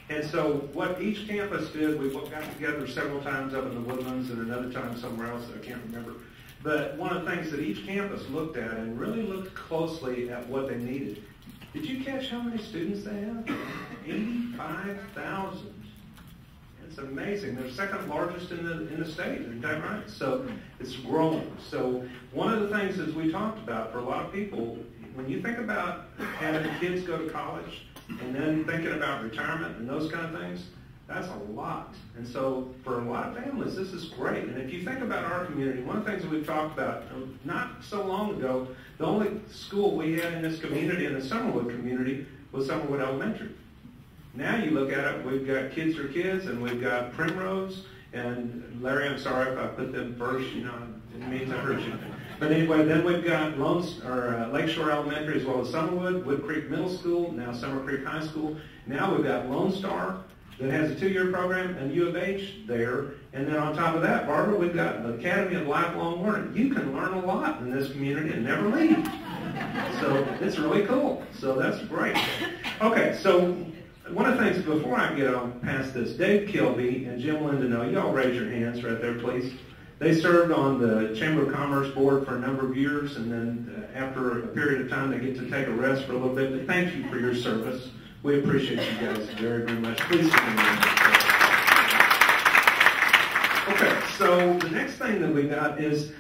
And so what each campus did, we got together several times up in the Woodlands and another time somewhere else that I can't remember. But one of the things that each campus looked at and really looked closely at what they needed. Did you catch how many students they have? 85,000. It's amazing. They're the second largest in the state, isn't that right? So it's growing. So one of the things as we talked about for a lot of people, when you think about having kids go to college and then thinking about retirement and those kind of things, that's a lot. And so for a lot of families, this is great. And if you think about our community, one of the things that we've talked about not so long ago, the only school we had in this community, in the Summerwood community, was Summerwood Elementary. Now you look at it, we've got Kids for Kids, and we've got Primrose, and Larry, I'm sorry if I put them first, it means I hurt you. But anyway, then we've got Lakeshore Elementary as well as Summerwood, Wood Creek Middle School, now Summer Creek High School. Now we've got Lone Star that has a 2-year program, and U of H there. And then on top of that, Barbara, we've got the Academy of Lifelong Learning. You can learn a lot in this community and never leave. So it's really cool. So that's great. Okay, so one of the things, before I get on past this, Dave Kilby and Jim Lindenow, y'all raise your hands right there, please. They served on the Chamber of Commerce board for a number of years, and then after a period of time, they get to take a rest for a little bit. But thank you for your service. We appreciate you guys very, very much. Please stand. Okay, so the next thing that we got is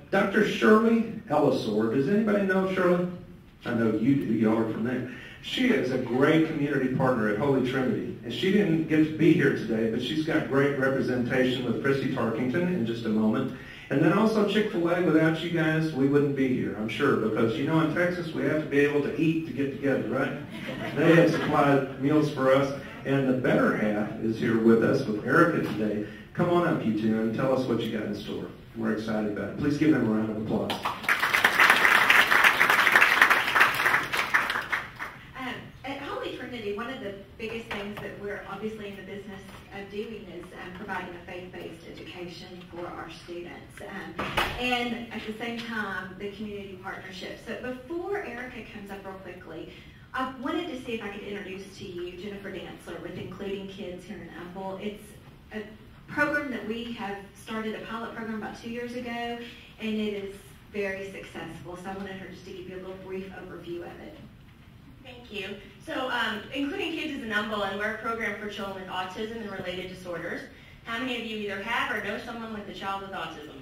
Dr. Shirley Ellisor. Does anybody know Shirley? I know you do. Y'all are from there. She is a great community partner at Holy Trinity. And she didn't get to be here today, but she's got great representation with Christy Tarkington in just a moment. And then also Chick-fil-A. Without you guys, we wouldn't be here, I'm sure, because you know in Texas we have to be able to eat to get together, right? They have supplied meals for us. And the better half is here with us with Erica today. Come on up, you two, and tell us what you got in store. We're excited about it. Please give them a round of applause. At Holy Trinity, one of the biggest things that we're obviously in the business of doing is providing a faith-based education for our students. And at the same time, the community partnership. So before Erica comes up real quickly, I wanted to see if I could introduce to you Jennifer Dantzler with Including Kids here in Apple. It's a program that we have started, a pilot program about 2 years ago, and it is very successful. So I wanted her just to give you a little brief overview of it. Thank you. So Including Kids is an umbrella, and we're a program for children with autism and related disorders. How many of you either have or know someone with a child with autism?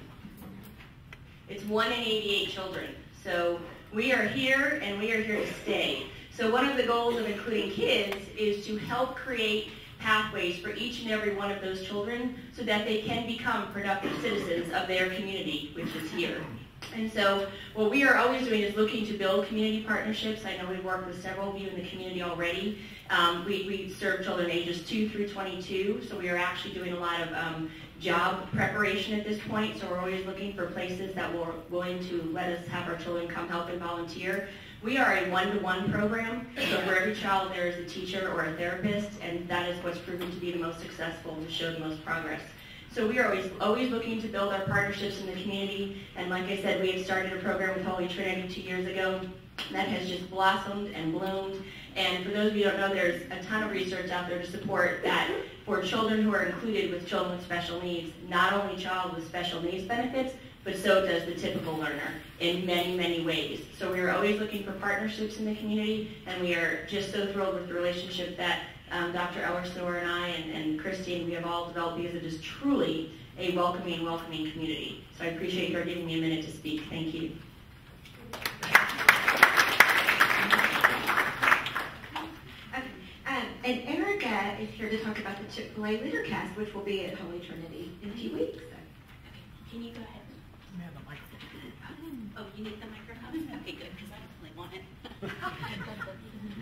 It's 1 in 88 children. So we are here, and we are here to stay. So one of the goals of Including Kids is to help create pathways for each and every one of those children so that they can become productive citizens of their community, which is here. And so what we are always doing is looking to build community partnerships. I know we've worked with several of you in the community already. We serve children ages 2 through 22, so we are actually doing a lot of job preparation at this point. So we're always looking for places that were willing to let us have our children come help and volunteer. We are a one-to-one program, so for every child there is a teacher or a therapist, and that is what's proven to be the most successful and to show the most progress. So we are always looking to build our partnerships in the community, and like I said, we had started a program with Holy Trinity 2 years ago that has just blossomed and bloomed. And for those of you who don't know, there's a ton of research out there to support that for children who are included with children with special needs, not only child with special needs benefits, but so does the typical learner in many, many ways. So we are always looking for partnerships in the community, and we are just so thrilled with the relationship that Dr. Ellisor and I and Christy, we have all developed, because it is truly a welcoming community. So I appreciate your giving me a minute to speak. Thank you. And Erica is here to talk about the Chick-fil-A Leadercast, which will be at Holy Trinity in a few weeks. So. Okay. Can you go ahead? Oh, you need the microphone? Okay, good, because I definitely want it.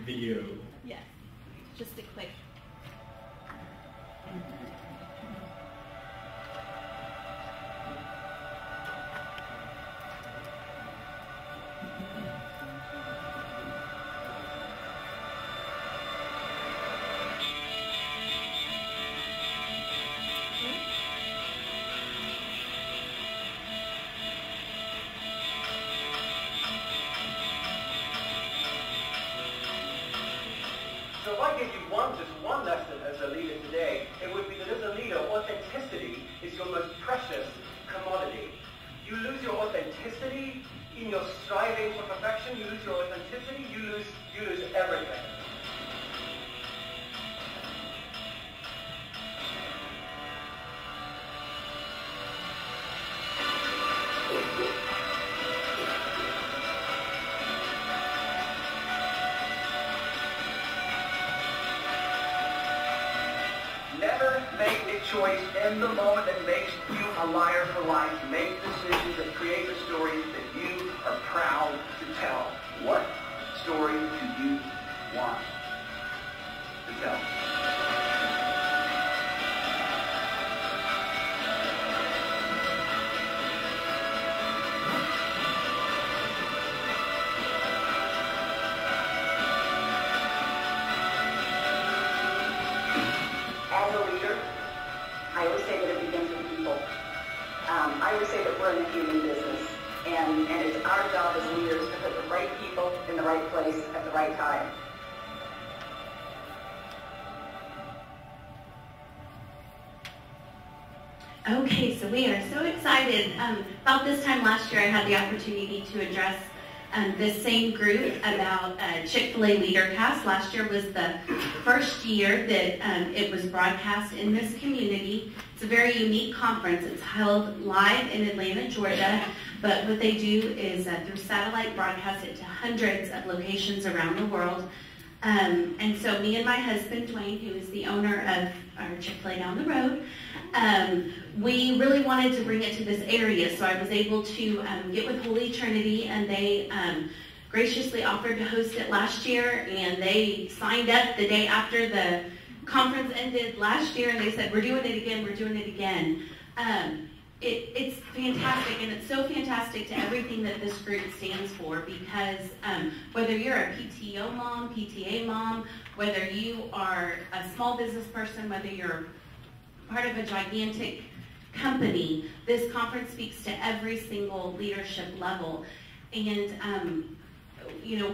Video. Yes, just a quick. So if I give you just one lesson as a leader today, it would be that as a leader, authenticity is your most precious commodity. You lose your authenticity in your striving for perfection, you lose your authenticity, you lose everything. Never make a choice in the moment that makes you a liar for life. Make decisions that create the stories that you are proud to tell. What story do you want to tell? As a leader, I always say that it begins with people. I always say that we're in the human business, and it's our job as leaders to put the right people in the right place at the right time. Okay, so we are so excited. About this time last year, I had the opportunity to address this same group about Chick-fil-A Leadercast. Last year was the first year that it was broadcast in this community. It's a very unique conference. It's held live in Atlanta, Georgia, but what they do is through satellite broadcast it to hundreds of locations around the world. And so me and my husband, Dwayne, who is the owner of our Chick-fil-A down the road, we really wanted to bring it to this area. So I was able to get with Holy Trinity, and they graciously offered to host it last year, and they signed up the day after the conference ended last year, and they said, we're doing it again, we're doing it again. It's fantastic, and it's so fantastic to everything that this group stands for, because whether you're a PTO mom, PTA mom, whether you are a small business person, whether you're part of a gigantic company, this conference speaks to every single leadership level. And you know,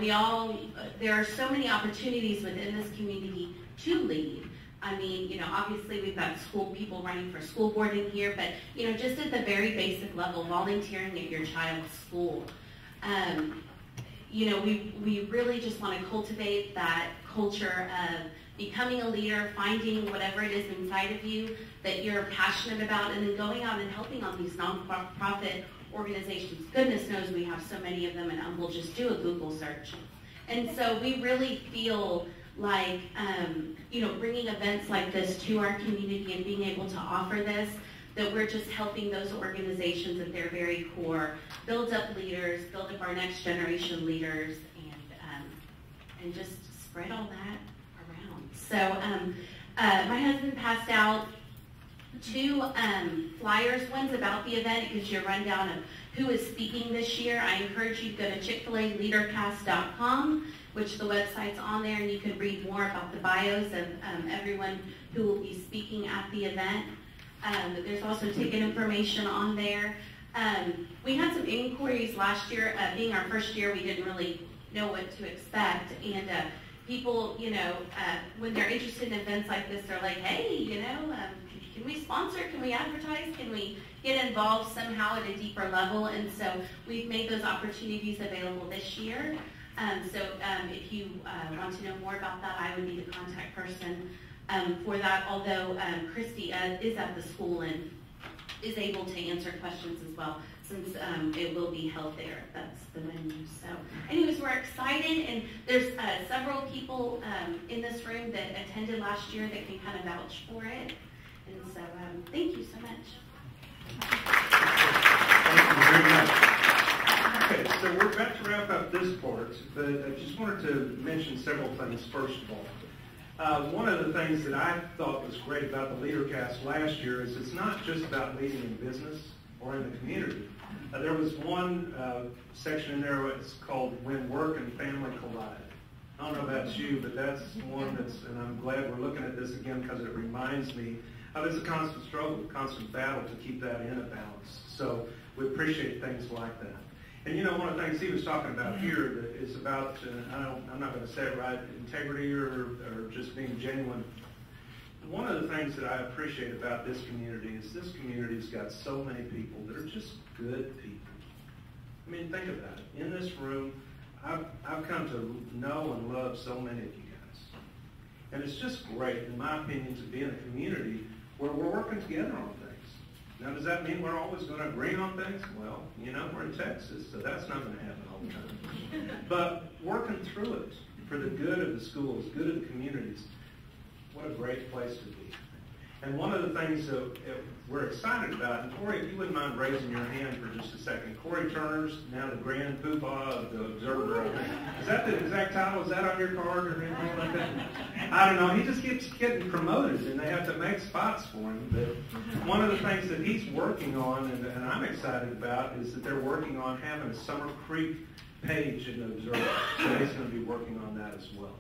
there are so many opportunities within this community to lead. I mean, you know, obviously we've got school people running for school board in here, but, you know, just at the very basic level, volunteering at your child's school. You know, we really just want to cultivate that culture of becoming a leader, finding whatever it is inside of you that you're passionate about, and then going out and helping on these nonprofit organizations. Goodness knows we have so many of them, and we'll just do a Google search. And so we really feel like, you know, bringing events like this to our community and being able to offer this, that we're just helping those organizations at their very core build up leaders, build up our next generation leaders, and just spread all that around. So my husband passed out 2 flyers. One's about the event. It gives you a rundown of who is speaking this year. I encourage you to go to Chick-fil-A Leadercast.com, which the website's on there, and you can read more about the bios of everyone who will be speaking at the event. There's also ticket information on there. We had some inquiries last year. Being our first year, we didn't really know what to expect, and people, you know, when they're interested in events like this, they're like, hey, you know, can we sponsor? Can we advertise? Can we get involved somehow at a deeper level? And so we've made those opportunities available this year. So if you want to know more about that, I would be the contact person for that, although Christy is at the school and is able to answer questions as well, since it will be held there. That's the venue. So anyways, we're excited, and there's several people in this room that attended last year that can kind of vouch for it. And so thank you so much. Thank you very much. Okay, so we're about to wrap up this part, but I just wanted to mention several things first of all. One of the things that I thought was great about the Leadercast last year is it's not just about leading in business or in the community. There was one section in there that's called When Work and Family Collide. I don't know about you, but that's one that's, and I'm glad we're looking at this again because it reminds me of it's a constant struggle, constant battle to keep that in a balance. So we appreciate things like that. And you know, one of the things he was talking about here that is about, I'm not going to say it right, integrity or just being genuine. One of the things that I appreciate about this community is this community's got so many people that are just good people. I mean, think about it. In this room, I've come to know and love so many of you guys. And it's just great, in my opinion, to be in a community where we're working together on things. Now, does that mean we're always going to agree on things? Well, you know, we're in Texas, so that's not going to happen all the time. But working through it for the good of the schools, good of the communities, what a great place to be. And one of the things that we're excited about, and Corey, if you wouldn't mind raising your hand for just a second. Corey Turner's now the grand poobah of the Observer. Is that the exact title? Is that on your card or anything like that? I don't know. He just keeps getting promoted, and they have to make spots for him. But one of the things that he's working on, and I'm excited about, is that they're working on having a Summer Creek page in the Observer. So he's going to be working on that as well.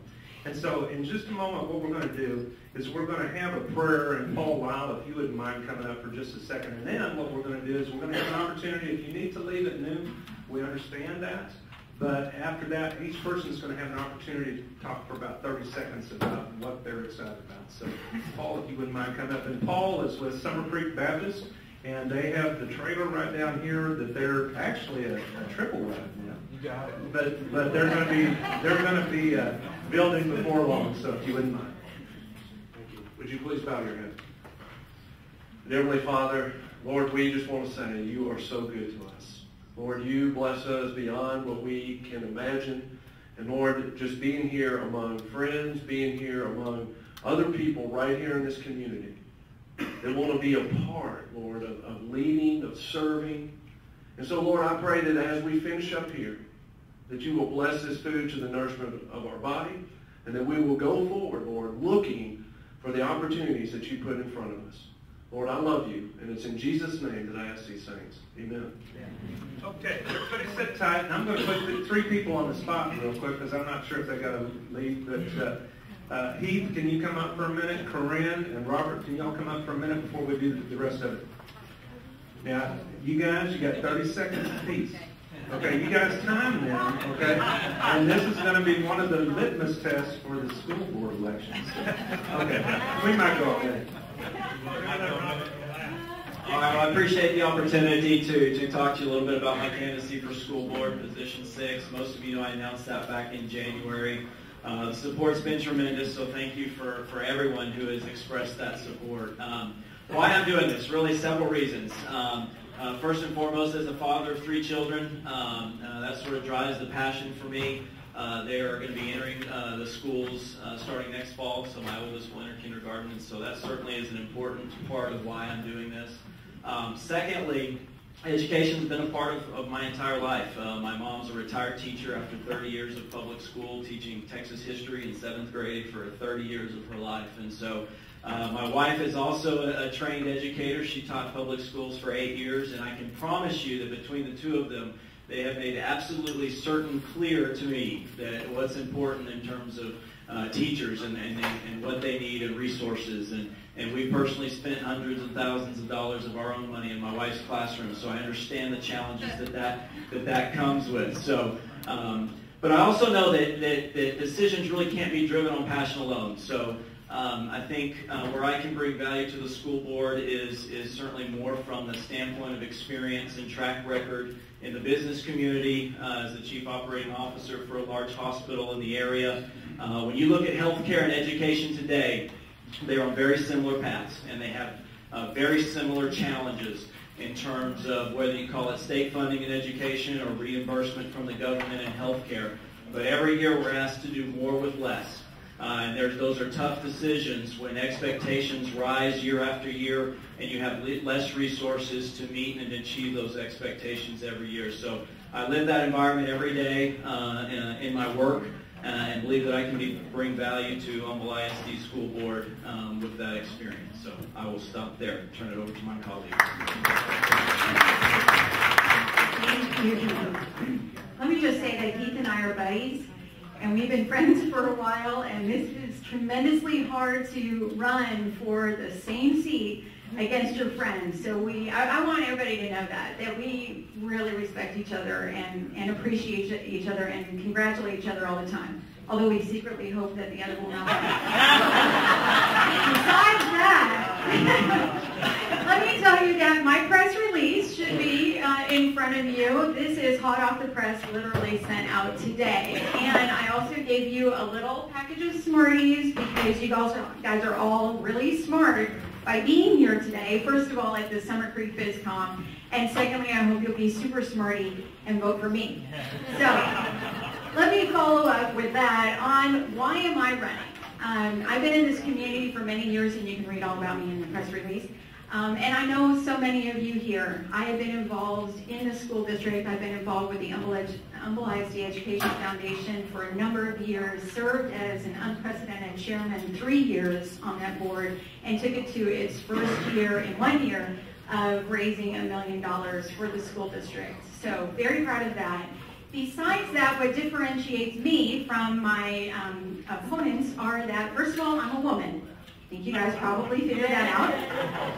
And so in just a moment, what we're going to do is we're going to have a prayer, and Paul Weil, if you wouldn't mind coming up for just a second. And then what we're going to do is we're going to have an opportunity, if you need to leave at noon, we understand that. But after that, each person is going to have an opportunity to talk for about 30 seconds about what they're excited about. So Paul, if you wouldn't mind coming up. And Paul is with Summer Creek Baptist, And they have the trailer right down here that they're actually a triple wide now. You got it. But they're going to be building before long, so if you wouldn't mind. Thank you. Would you please bow your head? Dear Heavenly Father, Lord, we just want to say you are so good to us. Lord, you bless us beyond what we can imagine. And Lord, just being here among friends, being here among other people right here in this community that want to be a part, Lord, of leading, of serving. And so, Lord, I pray that as we finish up here, that you will bless this food to the nourishment of our body, and that we will go forward, Lord, looking for the opportunities that you put in front of us. Lord, I love you, and it's in Jesus' name that I ask these things. Amen. Okay, everybody sit tight. And I'm going to put 3 people on the spot real quick because I'm not sure if they got to leave. But Heath, can you come up for a minute? Corinne and Robert, can y'all come up for a minute before we do the rest of it? Now, you guys, you got 30 seconds apiece. Okay, you guys time now, okay? And this is going to be one of the litmus tests for the school board elections. Okay, we might go ahead. All right, well, I appreciate the opportunity to talk to you a little bit about my candidacy for school board, position 6. Most of you know I announced that back in January. The support's been tremendous, so thank you for everyone who has expressed that support. Why I'm doing this, really several reasons. First and foremost, as a father of 3 children, that sort of drives the passion for me. They are going to be entering the schools starting next fall, so my oldest will enter kindergarten, and so that certainly is an important part of why I'm doing this. Secondly, education has been a part of my entire life. My mom's a retired teacher after 30 years of public school, teaching Texas history in 7th grade for 30 years of her life, and so my wife is also a trained educator. She taught public schools for 8 years, and I can promise you that between the 2 of them, they have made absolutely clear to me that what's important in terms of teachers and what they need and resources. And we personally spent hundreds of thousands of dollars of our own money in my wife's classroom, so I understand the challenges that comes with. So, but I also know that decisions really can't be driven on passion alone. So I think where I can bring value to the school board is certainly more from the standpoint of experience and track record in the business community as the chief operating officer for a large hospital in the area. When you look at healthcare and education today, they're on very similar paths, and they have very similar challenges in terms of whether you call it state funding in education or reimbursement from the government in healthcare. But every year we're asked to do more with less. And those are tough decisions when expectations rise year after year and you have less resources to meet and achieve those expectations every year. So I live that environment every day in my work and believe that I can bring value to Humble ISD School Board with that experience. So I will stop there and turn it over to my colleagues. Thank you. Let me just say that Heath and I are buddies. And we've been friends for a while, and this is tremendously hard to run for the same seat against your friends. So I want everybody to know that we really respect each other and appreciate each other and congratulate each other all the time. Although we secretly hope that the other will not. Besides that, let me tell you that my press release should be in front of you. This is hot off the press, literally sent out today. And I also gave you a little package of Smarties because you guys are all really smart by being here today. First of all, at the Summer Creek BizCom. And secondly, I hope you'll be super smarty and vote for me. So let me follow up with that on why am I running? I've been in this community for many years, and you can read all about me in the press release. And I know so many of you here. I have been involved in the school district. I've been involved with the Humble ISD Education Foundation for a number of years, served as an unprecedented chairman 3 years on that board, and took it to its first year in 1 year of raising $1 million for the school district. So very proud of that. Besides that, what differentiates me from my opponents are that, first of all, I'm a woman. I think you guys probably figured that out.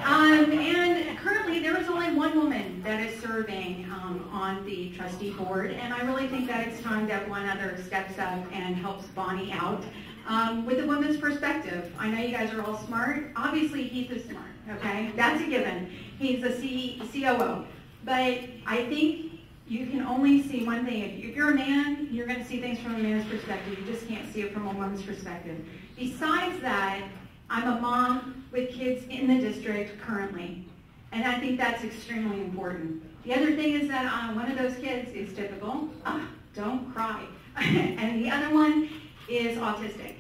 And currently, there is only one woman that is serving on the trustee board, and I really think that it's time that one other steps up and helps Bonnie out. with a woman's perspective. I know you guys are all smart. Obviously, Heath is smart, okay? That's a given. He's a COO. But I think you can only see one thing. If you're a man, you're going to see things from a man's perspective. You just can't see it from a woman's perspective. Besides that, I'm a mom with kids in the district currently, and I think that's extremely important. The other thing is that one of those kids is typical. Don't cry. And the other one is autistic.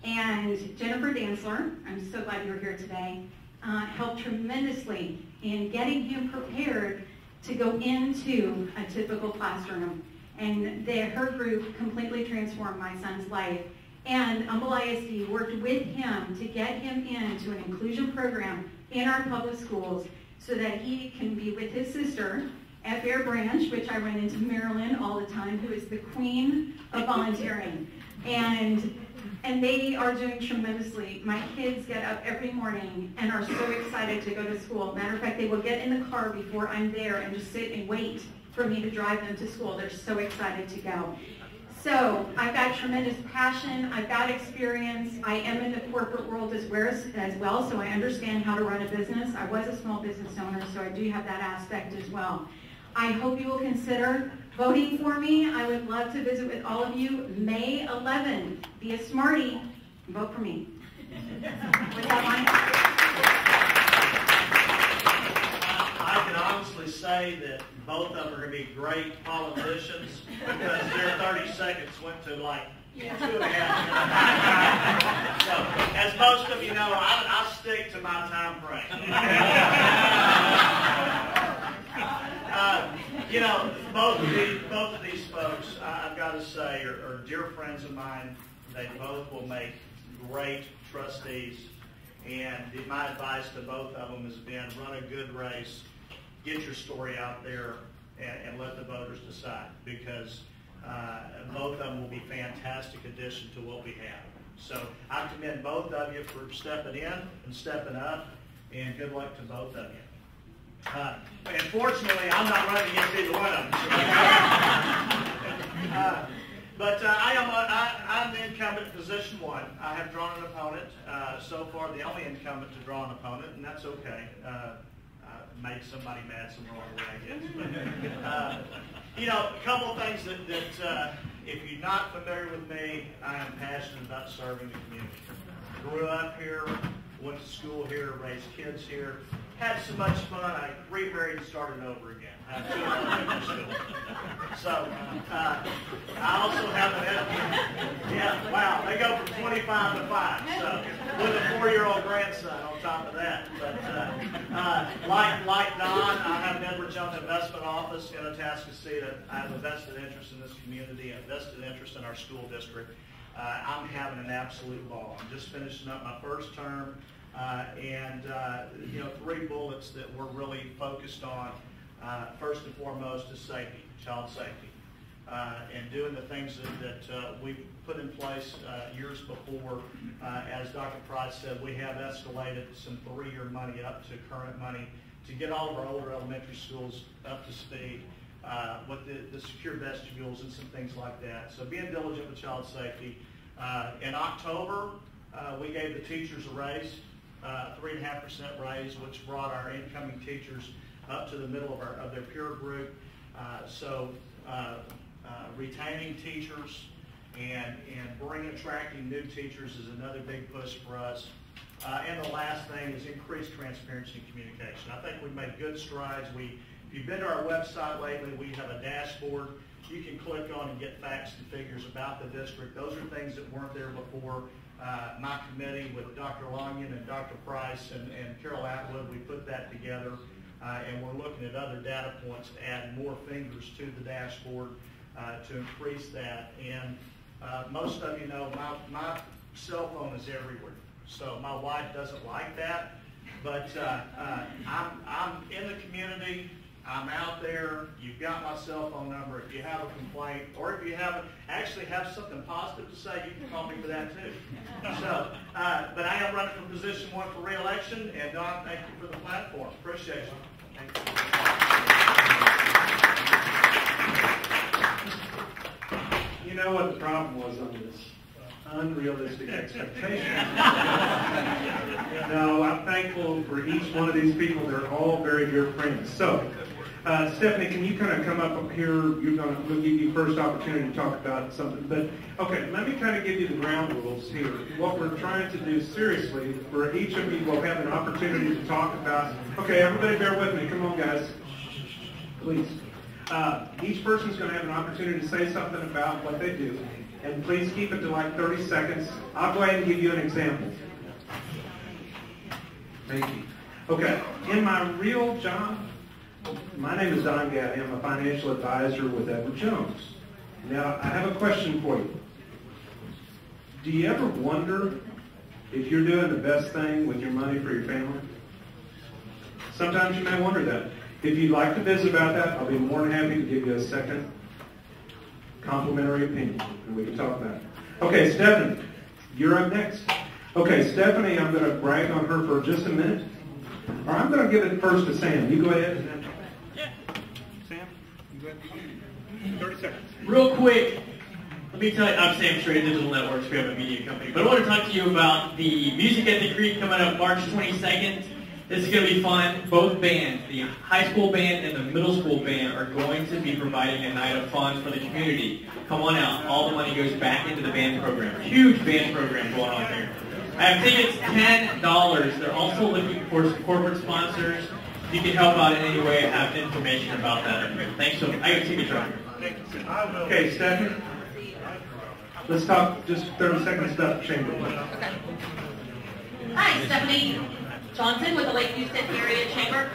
And Jennifer Dantzler, I'm so glad you're here today, helped tremendously in getting him prepared to go into a typical classroom. And her group completely transformed my son's life. And Humble ISD worked with him to get him into an inclusion program in our public schools so that he can be with his sister at Bear Branch, which I run into Marilyn all the time, who is the queen of volunteering. And they are doing tremendously. My kids get up every morning and are so excited to go to school. Matter of fact, they will get in the car before I'm there and just sit and wait for me to drive them to school. They're so excited to go. So I've got tremendous passion. I've got experience. I am in the corporate world as well, so I understand how to run a business. I was a small business owner, so I do have that aspect as well. I hope you will consider voting for me. I would love to visit with all of you. May 11th. Be a smarty. Vote for me. With that, I can honestly say that both of them are going to be great politicians because their 30 seconds went to like 2.5 minutes. So, as most of you know, I stick to my time frame. You know, both of these folks, I've got to say, are dear friends of mine. They both will make great trustees. And my advice to both of them has been run a good race, get your story out there, and let the voters decide, because both of them will be fantastic addition to what we have. So I commend both of you for stepping in and stepping up, and good luck to both of you. And fortunately, I'm not running against either one of them. But I'm the incumbent in position 1. I have drawn an opponent. So far, the only incumbent to draw an opponent, and that's okay. Made somebody mad some wrong way, I guess. You know, a couple of things that if you're not familiar with me, I am passionate about serving the community. Grew up here, went to school here, raised kids here, had so much fun, I remarried and started over again. I have 2 elementary schools. So, I also have an wow, they go from 25 to 5, so, with a 4-year-old grandson on top of that. But, like Don, I have an Edward Jones investment office in Atascocita. I have a vested interest in this community, a vested interest in our school district. I'm having an absolute ball. I'm just finishing up my first term. You know, 3 bullets that we're really focused on. First and foremost is safety, child safety, and doing the things that we've put in place years before. As Dr. Price said, we have escalated some 3-year money up to current money to get all of our older elementary schools up to speed with the secure vestibules and some things like that. So being diligent with child safety. In October, we gave the teachers a raise. 3.5% raise, which brought our incoming teachers up to the middle of their peer group. So retaining teachers and attracting new teachers is another big push for us. And the last thing is increased transparency and communication. I think we've made good strides. If you've been to our website lately, we have a dashboard you can click on and get facts and figures about the district. Those are things that weren't there before. My committee with Dr. Longian and Dr. Price and Carol Atwood, we put that together, and we're looking at other data points to add more fingers to the dashboard to increase that. And most of you know my cell phone is everywhere, so my wife doesn't like that, but I'm in the community. I'm out there. You've got my cell phone number. If you have a complaint, or if you actually have something positive to say, you can call me for that too. So, but I am running for position 1 for re-election, and Don, thank you for the platform. Appreciate you. Thank you. You know what the problem was on this? unrealistic expectations. No, I'm thankful for each one of these people. They're all very dear friends. So, Stephanie, can you kind of come up here? We'll give you first opportunity to talk about something. But, okay, let me kind of give you the ground rules here. What we're trying to do seriously, for each of you will have an opportunity to talk about, okay, everybody bear with me. Come on, guys. Please. Each person's going to have an opportunity to say something about what they do. And please keep it to like 30 seconds. I'll go ahead and give you an example. Thank you. Okay, in my real job, my name is Don Gaddy. I'm a financial advisor with Edward Jones. Now, I have a question for you. Do you ever wonder if you're doing the best thing with your money for your family? Sometimes you may wonder that. If you'd like to visit about that, I'll be more than happy to give you a second complimentary opinion, and we can talk about it. Okay, Stephanie, you're up next. Okay, Stephanie, I'm going to brag on her for just a minute. Or I'm going to give it first to Sam. You go ahead. And then... Yeah. Sam, you go ahead. 30 seconds. Real quick, let me tell you, I'm Sam Strait, Digital Networks. We have a media company. But I want to talk to you about the Music at the Creek coming up March 22nd. This is going to be fun. Both bands, the high school band and the middle school band, are going to be providing a night of fun for the community. Come on out. All the money goes back into the band program. Huge band program going on here. I have tickets, $10. They're also looking for some corporate sponsors. If you can help out in any way, I have information about that. Thanks so much. I got tickets right here. Okay, Stephanie. Let's talk just 30 seconds about the chamber. Okay. Hi, Stephanie Johnston with the Lake Houston Area Chamber.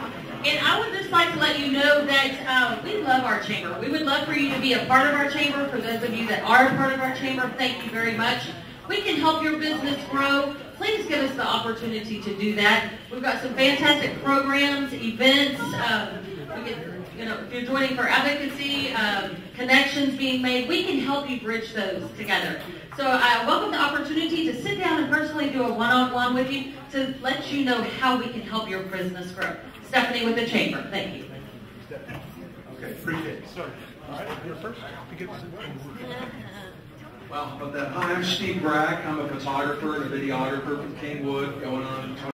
And I would just like to let you know that we love our chamber. We would love for you to be a part of our chamber. For those of you that are a part of our chamber, thank you very much. We can help your business grow. Please give us the opportunity to do that. We've got some fantastic programs, events. If you're joining for advocacy, connections being made, we can help you bridge those together. So I welcome the opportunity to sit down and personally do a one-on-one with you to let you know how we can help your business grow. Stephanie with the Chamber. Thank you. Okay, appreciate it. Sorry. All right, you're first. Well, how about that? Hi, I'm Steve Brack. I'm a photographer and a videographer from Kingwood, going